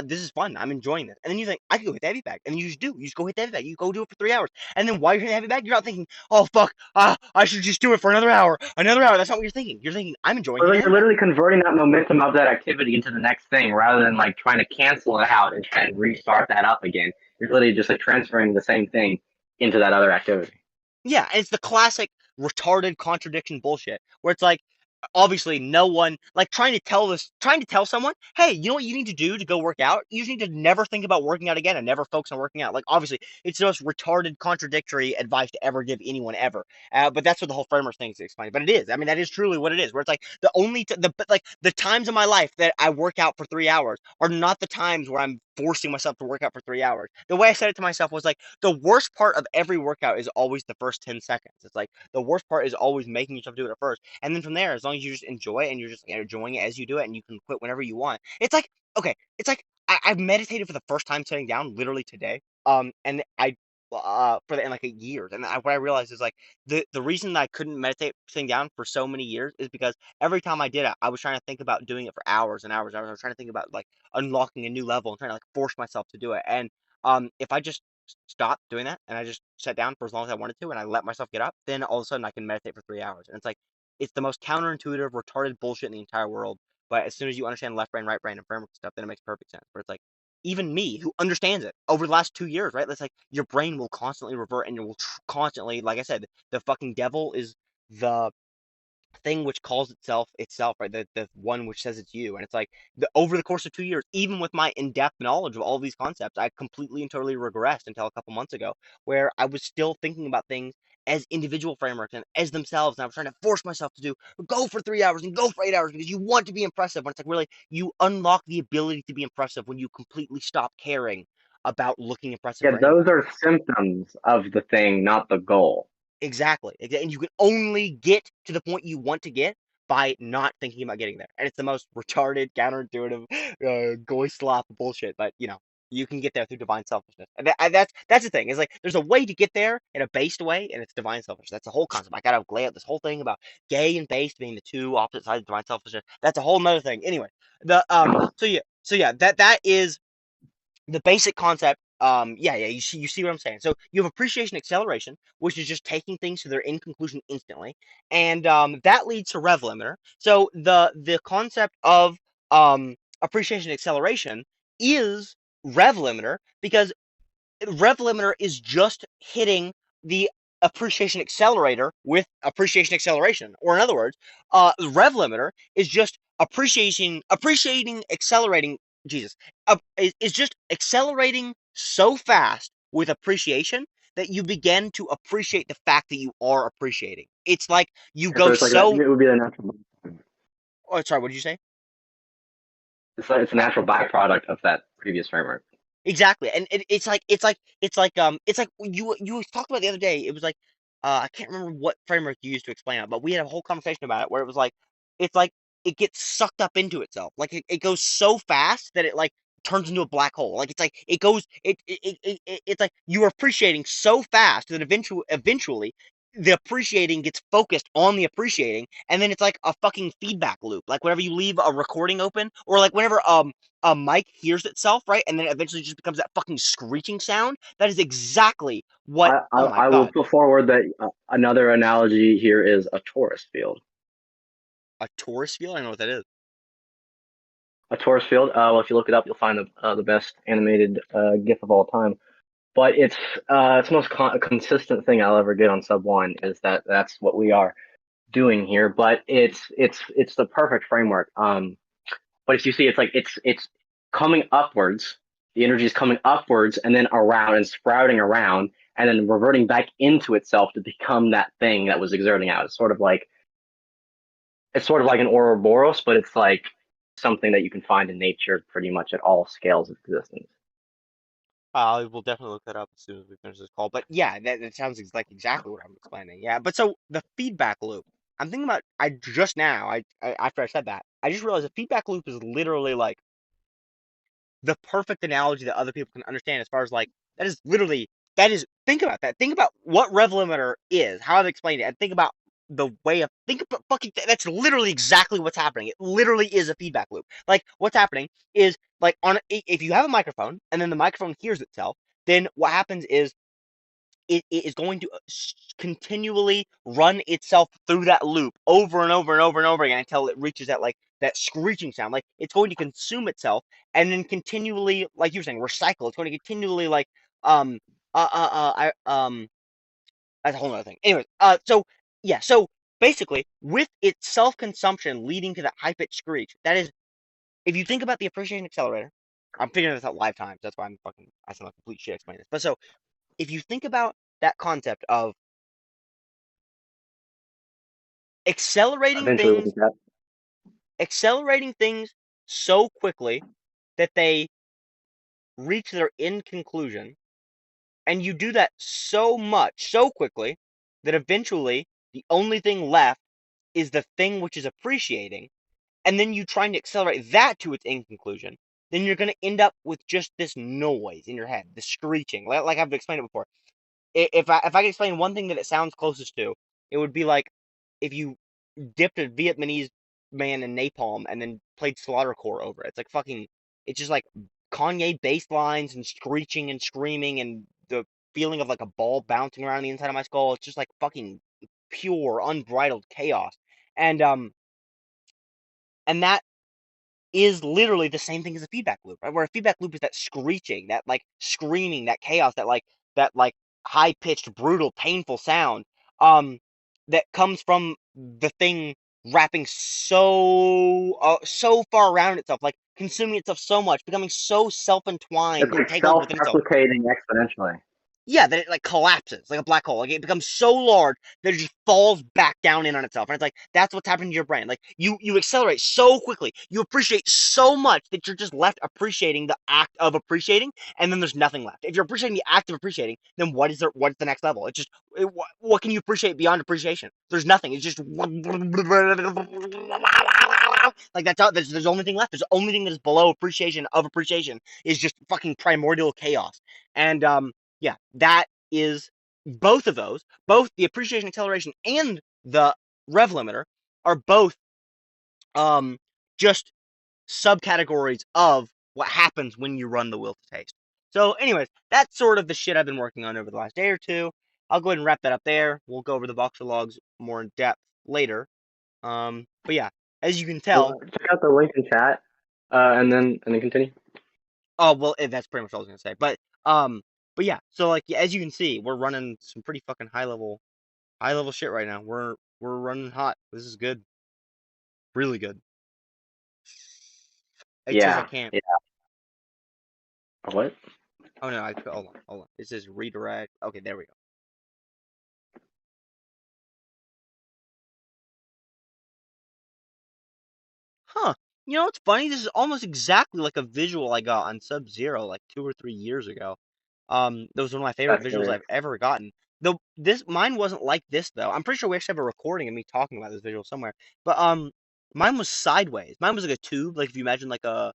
This is fun. I'm enjoying this. And then you think I could go hit the heavy bag, and then you just do. You just go hit the heavy bag. You go do it for 3 hours, and then while you're hitting the heavy bag, you're not thinking, oh fuck, I should just do it for another hour, another hour. That's not what you're thinking. You're thinking I'm enjoying Or hitting like the you're heavy bag. literally converting that momentum of that activity into the next thing rather than like trying to cancel it out and try and restart that up again. You're literally just like transferring the same thing into that other activity. Yeah, and it's the classic retarded contradiction bullshit where it's like, obviously no one like trying to tell someone, hey, you know what you need to do to go work out? You just need to never think about working out again and never focus on working out. Like, obviously it's the most retarded contradictory advice to ever give anyone ever. But that's what the whole framework thing is explaining. But it is, I mean, that is truly what it is, where it's like the times of my life that I work out for 3 hours are not the times where I'm forcing myself to work out for 3 hours. The way I said it to myself was like, the worst part of every workout is always the first 10 seconds. It's like the worst part is always making yourself do it at first. And then from there, as long as you just enjoy it and you're just enjoying it as you do it, and you can quit whenever you want. It's like, okay, it's like I've meditated for the first time sitting down literally today. And I for the in like a years, and what I realized is like the reason that I couldn't meditate sitting down for so many years is because every time I did it, I was trying to think about doing it for hours and hours and hours. I was trying to think about like unlocking a new level and trying to like force myself to do it. And if I just stop doing that and I just sat down for as long as I wanted to and I let myself get up, then all of a sudden I can meditate for 3 hours. And it's like it's the most counterintuitive, retarded bullshit in the entire world. But as soon as you understand left brain, right brain, and framework stuff, then it makes perfect sense. But it's like even me, who understands it over the last 2 years, right? That's like your brain will constantly revert and it will constantly, like I said, the fucking devil is the thing which calls itself, right? The one which says it's you. And it's like over the course of 2 years, even with my in-depth knowledge of all these concepts, I completely and totally regressed until a couple months ago, where I was still thinking about things as individual frameworks and as themselves. And I was trying to force myself to go for 3 hours and go for 8 hours because you want to be impressive. When it's like, really, you unlock the ability to be impressive when you completely stop caring about looking impressive Yeah, for those anyone. are symptoms of the thing, not the goal. Exactly. And you can only get to the point you want to get by not thinking about getting there. And it's the most retarded, counterintuitive, goy slop bullshit. But you can get there through divine selfishness. And that's the thing. It's like there's a way to get there in a based way, and it's divine selfishness. That's the whole concept. I gotta lay out this whole thing about gay and based being the two opposite sides of divine selfishness. That's a whole nother thing. Anyway, the so yeah, that is the basic concept. Yeah, you see what I'm saying. So you have appreciation acceleration, which is just taking things to their end conclusion instantly, and that leads to rev limiter. So the concept of appreciation acceleration is rev limiter, because rev limiter is just hitting the appreciation accelerator with appreciation acceleration. Or in other words, rev limiter is just appreciating, accelerating. Jesus, is just accelerating so fast with appreciation that you begin to appreciate the fact that you are appreciating. It's like you And so go it's like that, so. it would be the natural. Oh, sorry, what did you say? It's a natural byproduct of that previous framework. Exactly, and it's like you talked about the other day. It was like I can't remember what framework you used to explain it, but we had a whole conversation about it where it was like it's like it gets sucked up into itself. Like it goes so fast that it like turns into a black hole. Like it's like it goes it's like you are appreciating so fast that eventually the appreciating gets focused on the appreciating, and then it's like a fucking feedback loop. Like whenever you leave a recording open, or like whenever a mic hears itself, right? And then it eventually just becomes that fucking screeching sound. That is exactly what. Oh my I will god, put forward that another analogy here is a torus field. a Taurus field. I don't know what that is. A torus field. Well, if you look it up, you'll find the best animated GIF of all time. But it's the most consistent thing I'll ever get on Sub One is that that's what we are doing here. But it's the perfect framework. But as you see, it's like it's coming upwards. The energy is coming upwards and then around and sprouting around and then reverting back into itself to become that thing that was exerting out. It's sort of like an Ouroboros, but it's like something that you can find in nature pretty much at all scales of existence. I will definitely look that up as soon as we finish this call. But yeah, that sounds like exactly what I'm explaining. Yeah, but so the feedback loop. I'm thinking about. I just now. I after I said that, I just realized the feedback loop is literally like the perfect analogy that other people can understand as far as like that is literally that is think about that. Think about what rev limiter is, how I've explained it, and think about the way of think about fucking that's literally exactly what's happening. It literally is a feedback loop. Like what's happening is like on if you have a microphone and then the microphone hears itself, then what happens is it is going to continually run itself through that loop over and over and over and over again until it reaches that like that screeching sound. Like it's going to consume itself and then continually, like you were saying, recycle. It's going to continually like um that's a whole other thing. Anyways, so yeah, so basically with its self-consumption leading to that high-pitched screech, that is, if you think about the appreciation accelerator, I'm figuring this out live times. That's why I sound like complete shit explaining this. But so if you think about that concept of accelerating Eventually, we'll things get that. accelerating things so quickly that they reach their end conclusion, and you do that so much so quickly that eventually the only thing left is the thing which is appreciating, and then you trying to accelerate that to its end conclusion, then you're going to end up with just this noise in your head, the screeching, like I've explained it before. If I could explain one thing that it sounds closest to, it would be like if you dipped a Vietnamese man in napalm and then played Slaughtercore over it. It's like fucking. It's just like Kanye bass lines and screeching and screaming and the feeling of like a ball bouncing around the inside of my skull. It's just like fucking pure, unbridled chaos. And and that is literally the same thing as a feedback loop, right? Where a feedback loop is that screeching, that like screaming, that chaos, that like high pitched, brutal, painful sound, um, that comes from the thing wrapping so far around itself, like consuming itself so much, becoming so self It's entwined, like entangled within itself. self-replicating exponentially. Yeah, that it like collapses like a black hole. Like it becomes so large that it just falls back down in on itself. And it's like that's what's happening to your brain. Like you accelerate so quickly, you appreciate so much that you're just left appreciating the act of appreciating, and then there's nothing left. If you're appreciating the act of appreciating, then what's the next level? It's just what can you appreciate beyond appreciation? There's nothing. It's just like that's all. There's the only thing left. There's the only thing that is below appreciation of appreciation is just fucking primordial chaos. And yeah, that is both of those, both the appreciation acceleration and the rev limiter are both um just subcategories of what happens when you run the will to taste. So, anyways, that's sort of the shit I've been working on over the last day or two. I'll go ahead and wrap that up there. We'll go over the boxer logs more in depth later. But yeah, as you can tell, Well, check out the link in chat, and then continue. oh well, that's pretty much what I was gonna say. Um, but yeah, so like yeah, as you can see, we're running some pretty fucking high level shit right now. We're running hot. This is good. Really good. It says I Yeah, can't. yeah. What? Oh no, hold on. It says redirect. Okay, there we go. Huh. You know what's funny? This is almost exactly like a visual I got on Sub-Zero like 2 or 3 years ago. That was one of my favorite That's visuals curious. I've ever gotten. Though this mine wasn't like this though. I'm pretty sure we actually have a recording of me talking about this visual somewhere. But mine was sideways. Mine was like a tube, like if you imagine like a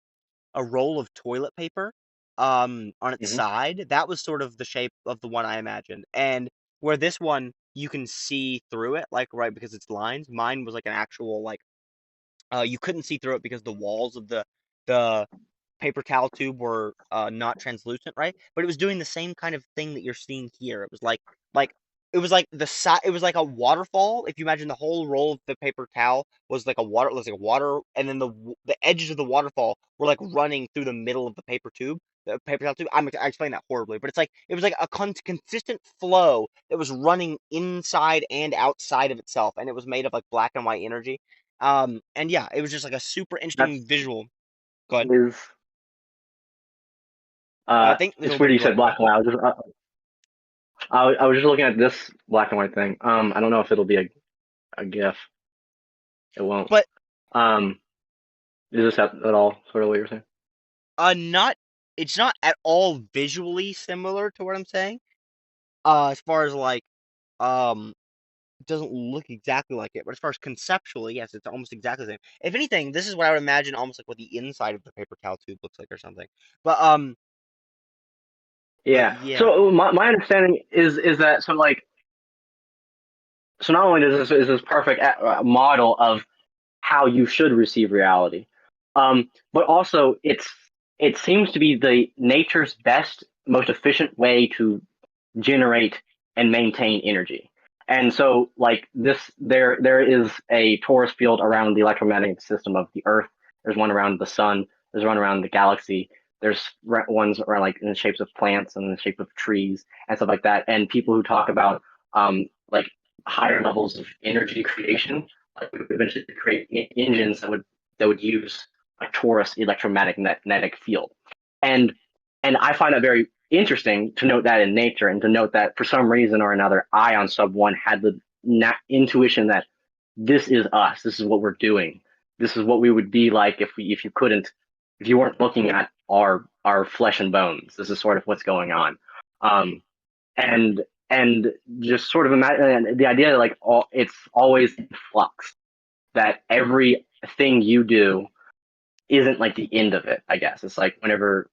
roll of toilet paper on its Hmm. side. That was sort of the shape of the one I imagined. And where this one you can see through it, like right because it's lines, mine was like an actual like you couldn't see through it because the walls of the paper towel tube were not translucent, right? But it was doing the same kind of thing that you're seeing here. It was like it was like the side. It was like a waterfall. If you imagine the whole roll of the paper towel was like a water, was like a water, and then the edges of the waterfall were like running through the middle of the paper tube. The paper towel tube. I explained that horribly, but it's like it was like a consistent flow that was running inside and outside of itself, and it was made of like black and white energy. And yeah, it was just like a super interesting That's visual. Go ahead. is Think it's no, weird you go said ahead. Go black ahead. and white. I was just looking at this black and white thing. I don't know if it'll be a GIF. It won't. But Um, is this at all sort of what you're saying? not it's not at all visually similar to what I'm saying. As far as like it doesn't look exactly like it, but as far as conceptually, yes, it's almost exactly the same. If anything, this is what I would imagine almost like what the inside of the paper towel tube looks like or something. But but Yeah. yeah. So my understanding is that so not only is this perfect model of how you should receive reality, but also it seems to be the nature's best, most efficient way to generate and maintain energy. And so, like this, there is a torus field around the electromagnetic system of the Earth. There's one around the sun. There's one around the galaxy. There's ones around like in the shapes of plants and in the shape of trees and stuff like that. And people who talk about like higher levels of energy creation, like we could eventually create engines that would use a torus electromagnetic field. And I find that very interesting to note that in nature and to note that for some reason or another, I on sub one had the intuition that this is us. This is what we're doing. This is what we would be like if you couldn't, if you weren't looking at our flesh and bones. This is sort of what's going on. Um, and, just sort of imagine the idea that like it's always in flux, that everything you do isn't like the end of it, I guess. It's like whenever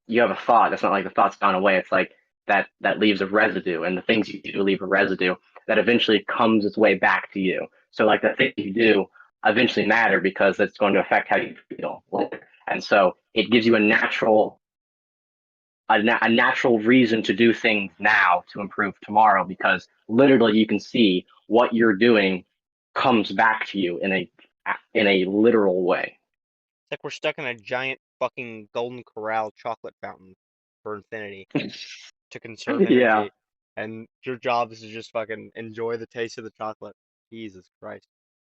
you have a thought, it's not like the thought's gone away. It's like that leaves a residue, and the things you do leave a residue that eventually comes its way back to you. So like the things you do eventually matter because it's going to affect how you feel. And so it gives you a natural reason to do things now to improve tomorrow because literally you can see what you're doing comes back to you in a literal way. It's like we're stuck in a giant fucking golden corral chocolate fountain for infinity to conserve Yeah. energy, and your job is to just fucking enjoy the taste of the chocolate. Jesus Christ.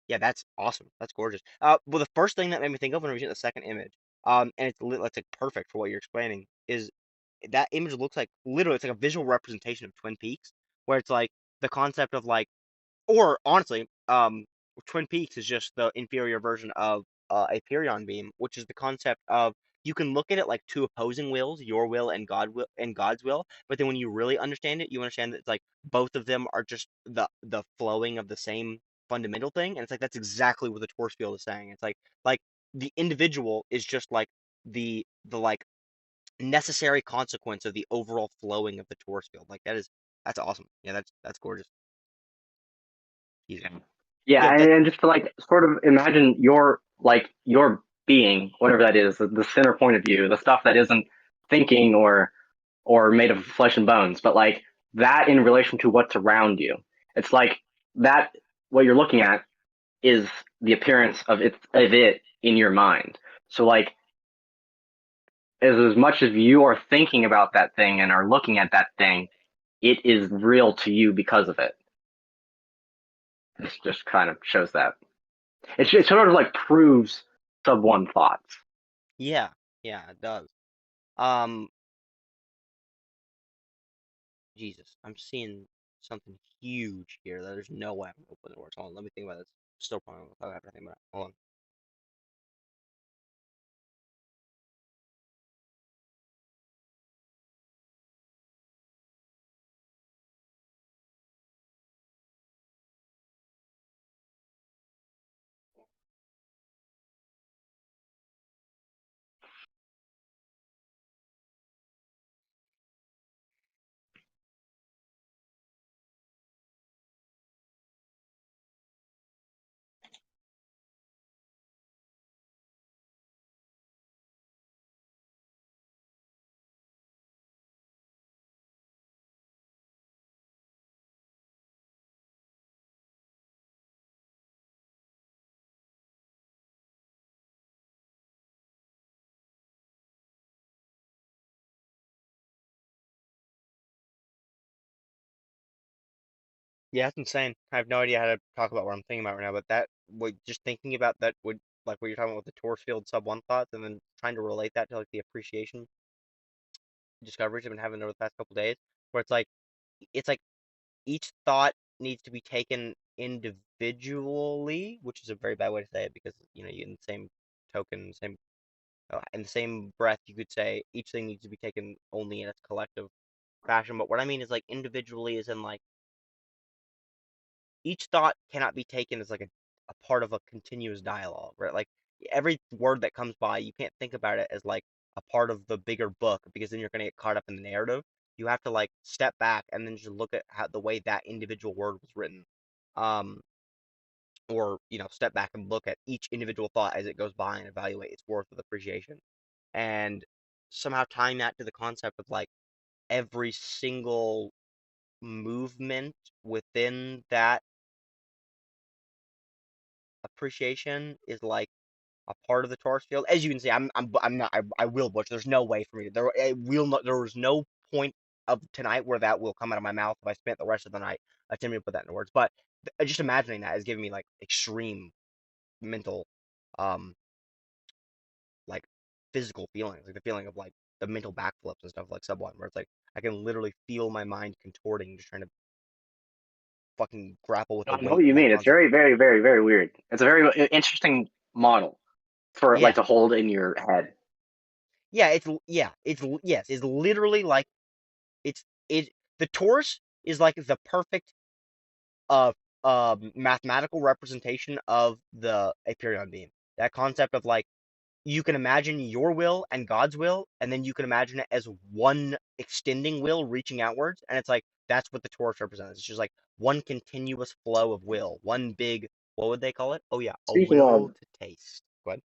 Yeah, that's awesome. That's gorgeous. Well, the first thing that made me think of when I was looking at the second image, and it's like perfect for what you're explaining, is that image looks like literally it's like a visual representation of Twin Peaks, where it's like the concept of like or honestly, Twin Peaks is just the inferior version of a Pyrion beam, which is the concept of you can look at it like two opposing wills, your will and God's will, but then when you really understand it, you understand that it's like both of them are just the flowing of the same fundamental thing, and it's like that's exactly what the torus field is saying. It's like the individual is just like the like necessary consequence of the overall flowing of the torus field. Like that's awesome. Yeah, that's gorgeous. Jesus. Yeah, Yeah, that and just to like sort of imagine your being, whatever that is, the center point of view, the stuff that isn't thinking or made of flesh and bones, but like that in relation to what's around you. It's like that what you're looking at is the appearance of it in your mind. So like as much as you are thinking about that thing and are looking at that thing, it is real to you because of it. It just kind of shows that. It sort of like proves sub one thoughts. yeah, yeah, it does. Um, Jesus, I'm seeing something huge here that there's no way I'm gonna open the doors. Hold on, let me think about this. Still probably without having to think about it. Hold on. Yeah, that's insane. I have no idea how to talk about what I'm thinking about right now, but that would just thinking about that would like what you're talking about with the torus field sub one thoughts, and then trying to relate that to like the appreciation discoveries I've been having over the past couple days, where it's like each thought needs to be taken individually, which is a very bad way to say it because you in the same token, same in the same breath, you could say each thing needs to be taken only in its collective fashion. But what I mean is like individually, is in like each thought cannot be taken as like a part of a continuous dialogue, right? Like every word that comes by, you can't think about it as like a part of the bigger book because then you're going to get caught up in the narrative. You have to like step back and then just look at how the way that individual word was written. Um, or step back and look at each individual thought as it goes by and evaluate its worth with appreciation. And somehow tying that to the concept of like every single movement within that appreciation is like a part of the torus field. As you can see, I'm not I will butcher. There's no way for me to there was no point of tonight where that will come out of my mouth if I spent the rest of the night attempting to put that into words. But just imagining that is giving me like extreme mental um like physical feelings, like the feeling of like the mental backflips and stuff like sub one, where it's like I can literally feel my mind contorting, just trying to fucking grapple with the I know weight what of you that mean. It's concept. very, very, very, very weird. It's a very interesting model for like Yeah, to hold in your head. yes, it's literally like it the torus is like the perfect uh mathematical representation of the Aperion beam. That concept of like you can imagine your will and God's will, and then you can imagine it as one extending will reaching outwards, and it's like that's what the torus represents. It's just like one continuous flow of will, one big, what would they call it? Oh yeah, a Speaking will of, to taste. Go ahead.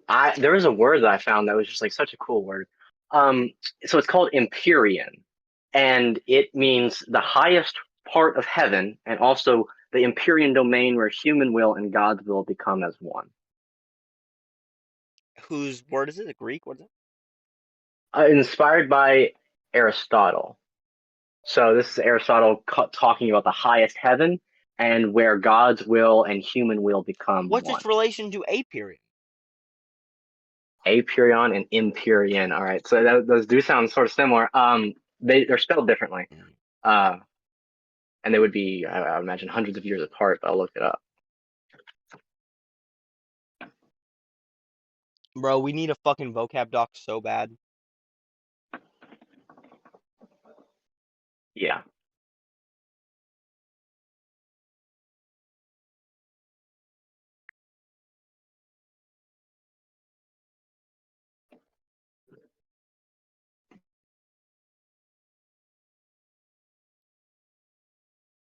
I there was a word that I found that was just like such a cool word. Um, so it's called Empyrean, and it means the highest part of heaven, and also the Empyrean domain where human will and God's will become as one. Whose word is it? A Greek? What is it? Inspired by Aristotle. So this is Aristotle talking about the highest heaven and where God's will and human will become What's its one. relation to Aperion? Aperion and Empyrean. All right, so those do sound sort of similar. They're spelled differently. Mm. Uh, and they would be, I would imagine, hundreds of years apart. But I'll look it up. Bro, we need a fucking vocab doc so bad. Yeah.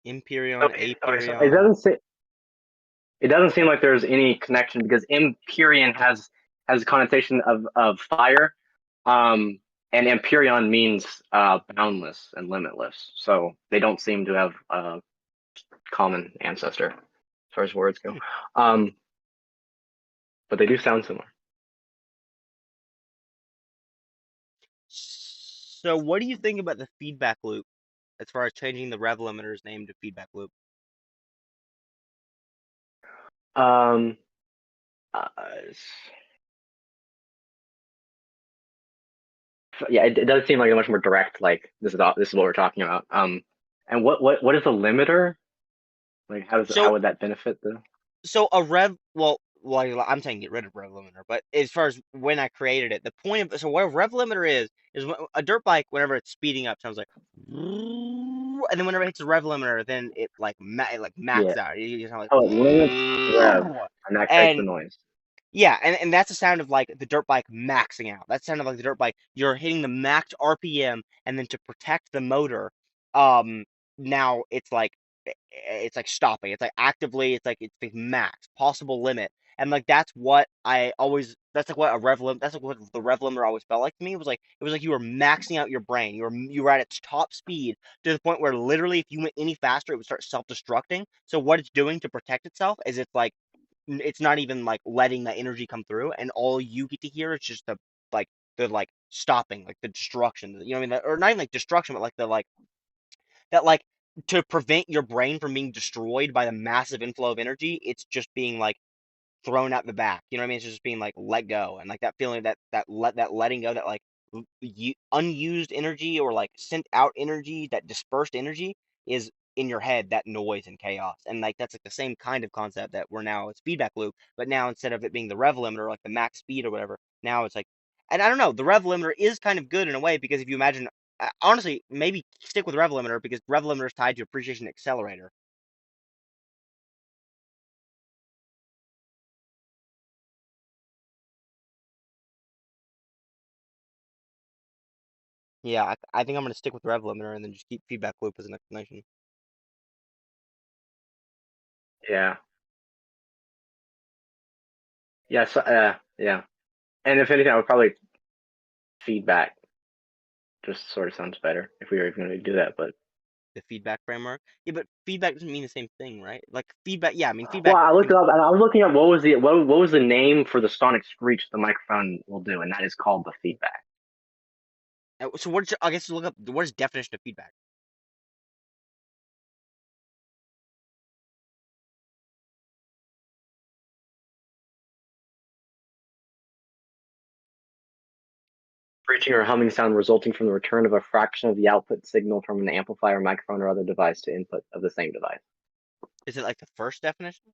Imperion, Okay. Okay. So Aperion. it doesn't seem like there's any connection because Empyrean has a connotation of fire, um, and Empyrean means boundless and limitless. So they don't seem to have a common ancestor as far as words go. Hmm. Um, but they do sound similar. So what do you think about the feedback loop as far as changing the rev limiter's name to feedback loop? Um, uh, yeah, it does seem like a much more direct. Like this is what we're talking about. And what is a limiter? Like how So would that benefit the? so a rev well I'm saying get rid of rev limiter, but as far as when I created it, the point of so what a rev limiter is a dirt bike whenever it's speeding up sounds like and then whenever it hits a rev limiter then it like Yeah. max out. You sound Oh, it limits rev, like and that creates the and noise. yeah, and that's the sound of like the dirt bike maxing out. That's the sound of like the dirt bike. You're hitting the max RPM, and then to protect the motor, now it's like stopping. It's like actively, it's like max possible limit, and like that's what I always. That's like what a rev lim. That's like what the rev limiter always felt like to me. It was like you were maxing out your brain. You were at its top speed to the point where literally if you went any faster, it would start self-destructing. So what it's doing to protect itself is it's not even like letting that energy come through, and all you get to hear is just the stopping, like the destruction. You know what I mean? Or not even like destruction, but like the like that like to prevent your brain from being destroyed by the massive inflow of energy, it's just being like thrown out the back. You know what I mean? It's just being like let go, and like that feeling that letting go, that like unused energy or like sent out energy, that dispersed energy is in your head, that noise and chaos. And like that's like the same kind of concept that we're now, it's feedback loop, but now instead of it being the rev limiter, like the max speed or whatever, now it's like, and I don't know, the rev limiter is kind of good in a way, because if you imagine, honestly, maybe stick with rev limiter, because rev limiter is tied to appreciation accelerator. Yeah, I think I'm gonna stick with rev limiter and then just keep feedback loop as an explanation. Yeah. Yes. Yeah. And if anything, I would probably feedback. Just sort of sounds better if we were even going to do that. But The feedback framework. Yeah, but feedback doesn't mean the same thing, right? Like feedback, yeah, I mean well, feedback I looked can, it up and I was looking up what was the name for the sonic screech the microphone will do, and that is called the feedback. so what, I guess look up what is definition of feedback. Screeching or humming sound resulting from the return of a fraction of the output signal from an amplifier, microphone, or other device to input of the same device. Is it like the first definition?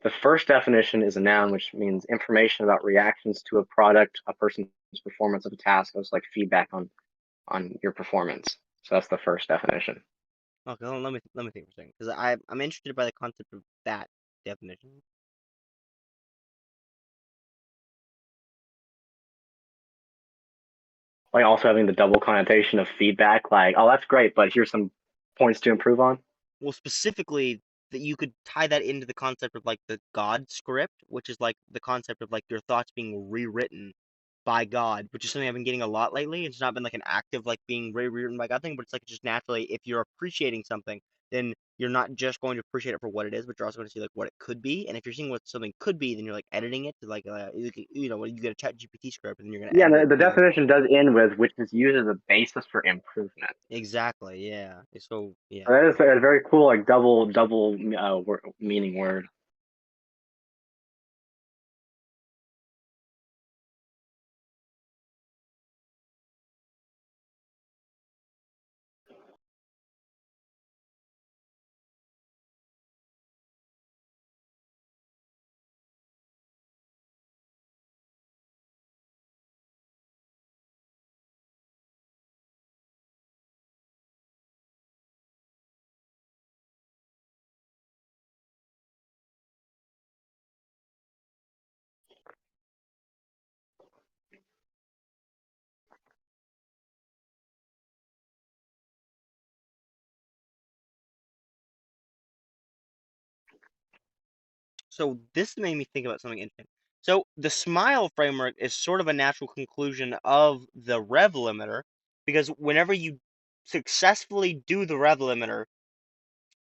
The first definition is a noun, which means information about reactions to a product, a person's performance of a task. It's like feedback on your performance. So that's the first definition. Okay, let me think for a second, because I'm interested by the concept of that definition. Like also having the double connotation of feedback, like, oh, that's great, but here's some points to improve on. Well, specifically, that you could tie that into the concept of like the God script, which is like the concept of like your thoughts being rewritten by God, which is something I've been getting a lot lately. It's not been like an active like being rewritten by God thing, but it's like just naturally, if you're appreciating something, then you're not just going to appreciate it for what it is, but you're also going to see like what it could be. And if you're seeing what something could be, then you're like editing it to like when you get a Chat GPT script, and then you're going to Yeah, edit it the to definition does end with which is used as a basis for improvement. exactly, yeah. So yeah. So that is a very cool, like double meaning word. So this made me think about something interesting. So the smile framework is sort of a natural conclusion of the rev limiter, because whenever you successfully do the rev limiter,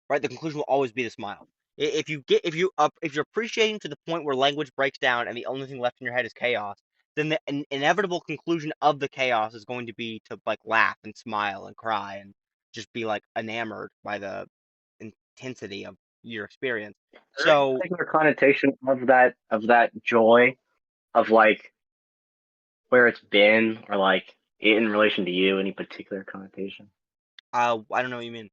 right, the conclusion will always be the smile. If you're appreciating to the point where language breaks down and the only thing left in your head is chaos, then the inevitable conclusion of the chaos is going to be to like laugh and smile and cry and just be like enamored by the intensity of your experience. Is there any So particular connotation of that joy of like where it's been or like in relation to you? Any particular connotation? I don't know what you mean.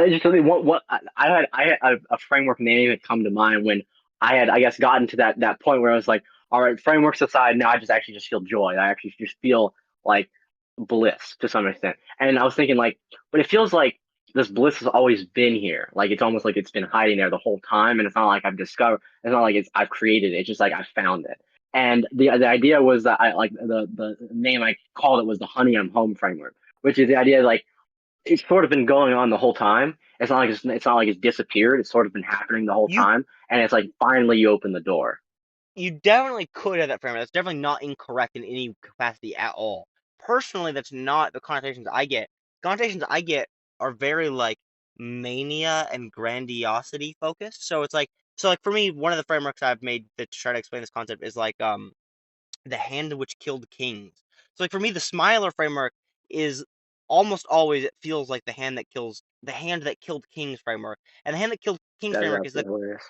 Just something. What I had a framework name had come to mind when I had, I guess, gotten to that point where I was like, all right, frameworks aside, now I just actually just feel joy. I actually just feel like bliss to some extent. And I was thinking like, but it feels like this bliss has always been here. Like it's almost like it's been hiding there the whole time, and it's not like I've discovered. It's not like I've created it. It's just like I found it. And the idea was that I like the name I called it was the Honey I'm Home framework, which is the idea like it's sort of been going on the whole time. It's not like it's disappeared. It's sort of been happening the whole You time, and it's like finally you open the door. you definitely could have that framework. That's definitely not incorrect in any capacity at all. Personally, that's not the connotations I get. Connotations I get are very like mania and grandiosity focused. So like for me, one of the frameworks I've made that to try to explain this concept is like the hand which killed kings. So like for me, the Smiler framework is almost always it feels like the hand that killed King's framework. And the hand that killed King's That's framework is absolutely hilarious.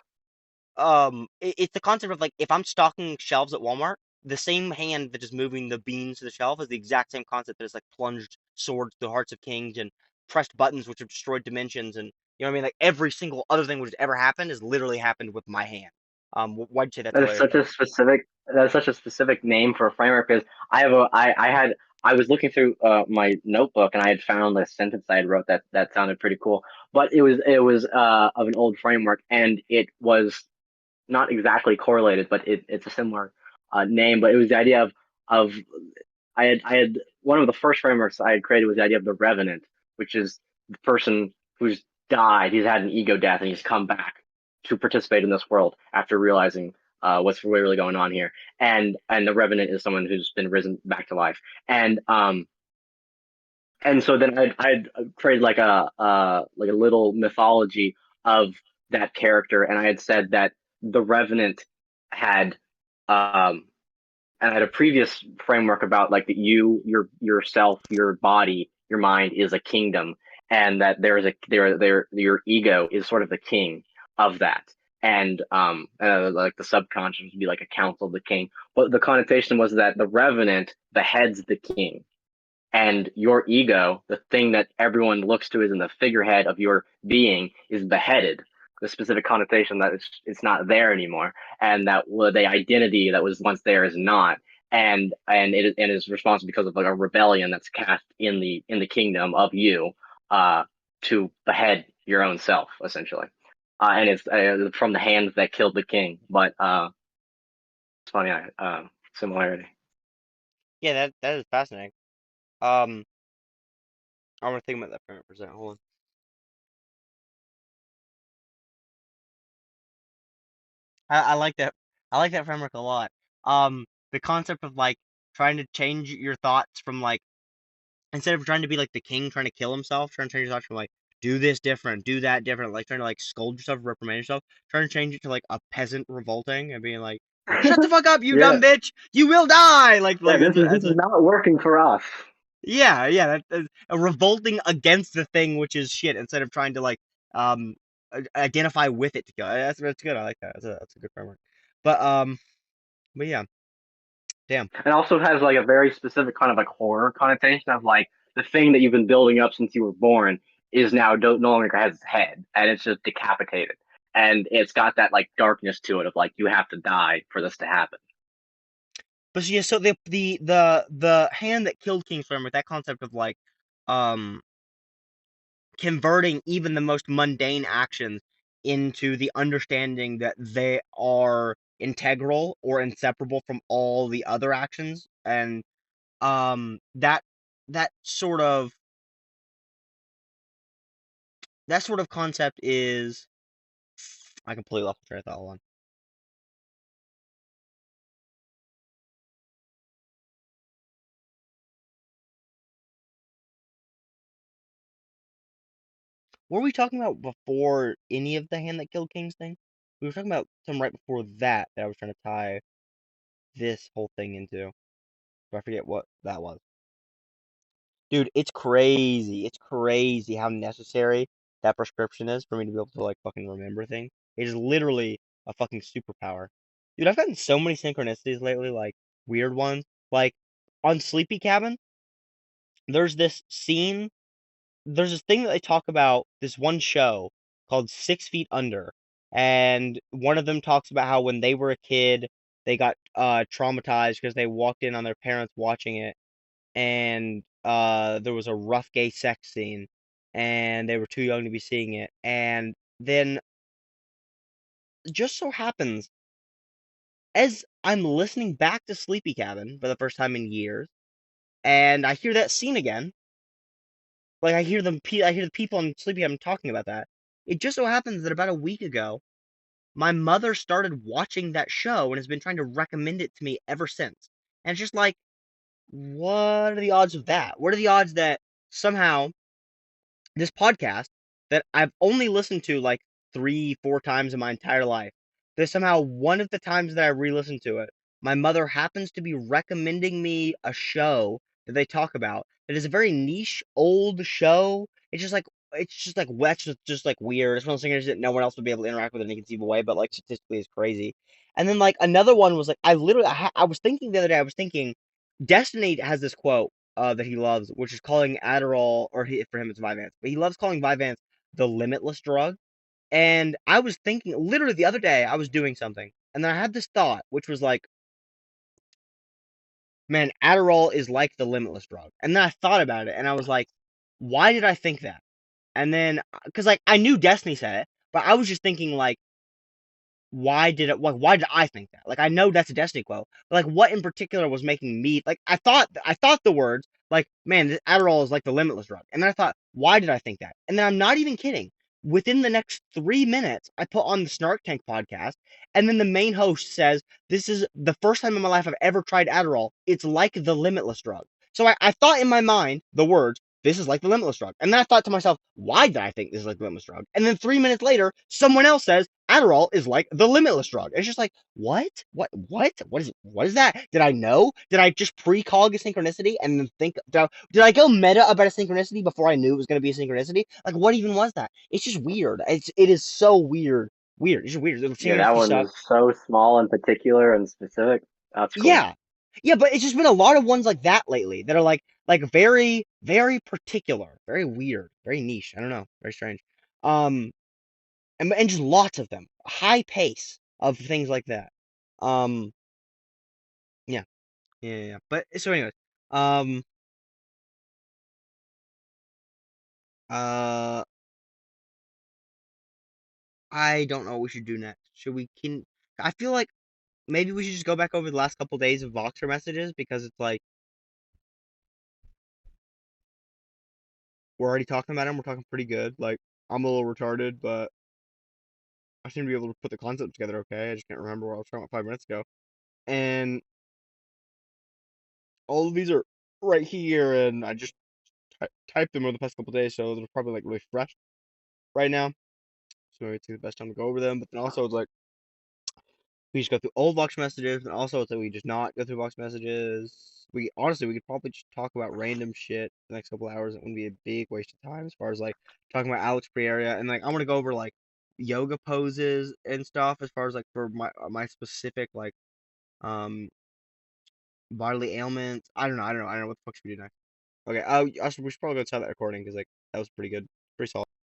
it's the concept of like if I'm stocking shelves at Walmart, the same hand that is moving the beans to the shelf is the exact same concept that is like plunged swords to the hearts of kings and pressed buttons which have destroyed dimensions and you know what I mean? Like every single other thing which has ever happened has literally happened with my hand. Why'd you say that's That is hilarious, such bro? a specific. That is such a specific name for a framework. Because I was looking through my notebook and I had found a sentence I had wrote that sounded pretty cool. But it was of an old framework and it was not exactly correlated, but it's a similar name. But it was the idea of I had one of the first frameworks I had created was the idea of the revenant, which is the person who's died, he's had an ego death, and he's come back to participate in this world after realizing what's really going on here. And the revenant is someone who's been risen back to life. And so then I'd created like a little mythology of that character, and I had said that the revenant had um and I had a previous framework about like that yourself, your body, your mind is a kingdom, and that there is a there your ego is sort of the king of that, and like the subconscious would be like a council of the king, but the connotation was that the revenant beheads the king, and your ego, the thing that everyone looks to as in the figurehead of your being, is beheaded. The specific connotation that it's not there anymore, and that the identity that was once there is not, and is responsible because of like a rebellion that's cast in the kingdom of you, uh, to behead your own self essentially, and it's from the hands that killed the king. But it's funny, similarity. Yeah, that is fascinating. Um, I want to think about that for a second. Hold on. I like that. I like that framework a lot. The concept of like trying to change your thoughts from like instead of trying to be like the king trying to kill himself, trying to change your thoughts from like do this different, do that different, like trying to like scold yourself, reprimand yourself, trying to change it to like a peasant revolting and being like, "Shut the fuck up, you Yeah, dumb bitch! You will die!" yeah. Like This it's is a not working for us. yeah, that's a revolting against the thing which is shit instead of trying to like um identify with it to go. That's good. I like that. That's a good framework. But um, but yeah, damn. And also has like a very specific kind of like horror connotation of like the thing that you've been building up since you were born is now no longer has its head and it's just decapitated. And it's got that like darkness to it of like you have to die for this to happen. But yeah, so the hand that killed King Framework, that concept of like um converting even the most mundane actions into the understanding that they are integral or inseparable from all the other actions and that that sort of that sort of concept is I completely lost my train of thought. Hold on. What were we talking about before any of the hand that killed kings thing? We were talking about some right before that I was trying to tie this whole thing into. But I forget what that was. Dude, it's crazy. It's crazy how necessary that prescription is for me to be able to like fucking remember things. It is literally a fucking superpower. Dude, I've gotten so many synchronicities lately, like weird ones. Like on Sleepy Cabin, there's this scene, there's this thing that they talk about, this one show called 6 Feet Under. And one of them talks about how when they were a kid, they got traumatized because they walked in on their parents watching it and there was a rough gay sex scene and they were too young to be seeing it and then just so happens as I'm listening back to Sleepy Cabin for the first time in years and I hear that scene again like I hear the people in Sleepy Cabin talking about that. It just so happens that about a week ago my mother started watching that show and has been trying to recommend it to me ever since, and it's just like, what are the odds of that? What are the odds that somehow this podcast that I've only listened to like 3, 4 times in my entire life, that somehow one of the times that I re-listened to it, my mother happens to be recommending me a show that they talk about that is a very niche old show. It's just like that's just like weird. It's one of those things that no one else would be able to interact with in any conceivable way, but like statistically is crazy. And then like another one was like I was thinking the other day I was thinking Destiny has this quote that he loves, which is calling Adderall for him it's Vyvanse, but he loves calling Vyvanse the limitless drug. And I was thinking literally the other day I was doing something, and then I had this thought, which was like, man, Adderall is like the limitless drug. And then I thought about it, and I was like, why did I think that? And then, because like I knew Destiny said it, but I was just thinking like, why did I think that? Like I know that's a Destiny quote, but like what in particular was making me like I thought the words like, man, this Adderall is like the limitless drug. And then I thought, why did I think that? And then I'm not even kidding. Within the next 3 minutes, I put on the Snark Tank podcast, and then the main host says, this is the first time in my life I've ever tried Adderall. It's like the limitless drug. So I thought in my mind the words, this is like the limitless drug. And then I thought to myself, why did I think this is like the limitless drug? And then 3 minutes later, someone else says Adderall is like the limitless drug. It's just like, what? What is that? Did I know? Did I just pre-cog a synchronicity and then think, did I go meta about a synchronicity before I knew it was going to be a synchronicity? Like, what even was that? It's just weird. It is so weird. Weird. It's just weird. The Yeah, that synchronicity one stuff. was so small and particular and specific. That's cool. Yeah. Yeah, but it's just been a lot of ones like that lately that are like very, very particular, very weird, very niche. I don't know. Very strange. Um, and just lots of them. High pace of things like that. Um, yeah, yeah. But so, anyways, um, uh, I don't know what we should do next. Should we can? I feel like maybe we should just go back over the last couple days of Voxer messages because it's like we're already talking about them. We're talking pretty good. Like I'm a little retarded, but I seem to be able to put the concept together okay. I just can't remember what I was talking about 5 minutes ago. And all of these are right here, and I just typed them over the past couple days, so they're probably like really fresh right now. So maybe it's the best time to go over them. But then also it's like we just go through old Vox messages, and also it's like we just not go through Vox messages. We honestly we could probably just talk about random shit the next couple hours. It wouldn't be a big waste of time as far as like talking about Alex Pereira and like I want to go over like yoga poses and stuff as far as like for my specific like um bodily ailments. I don't know what the fuck should we do next. Okay, we should probably go try that recording because like that was pretty good, pretty solid.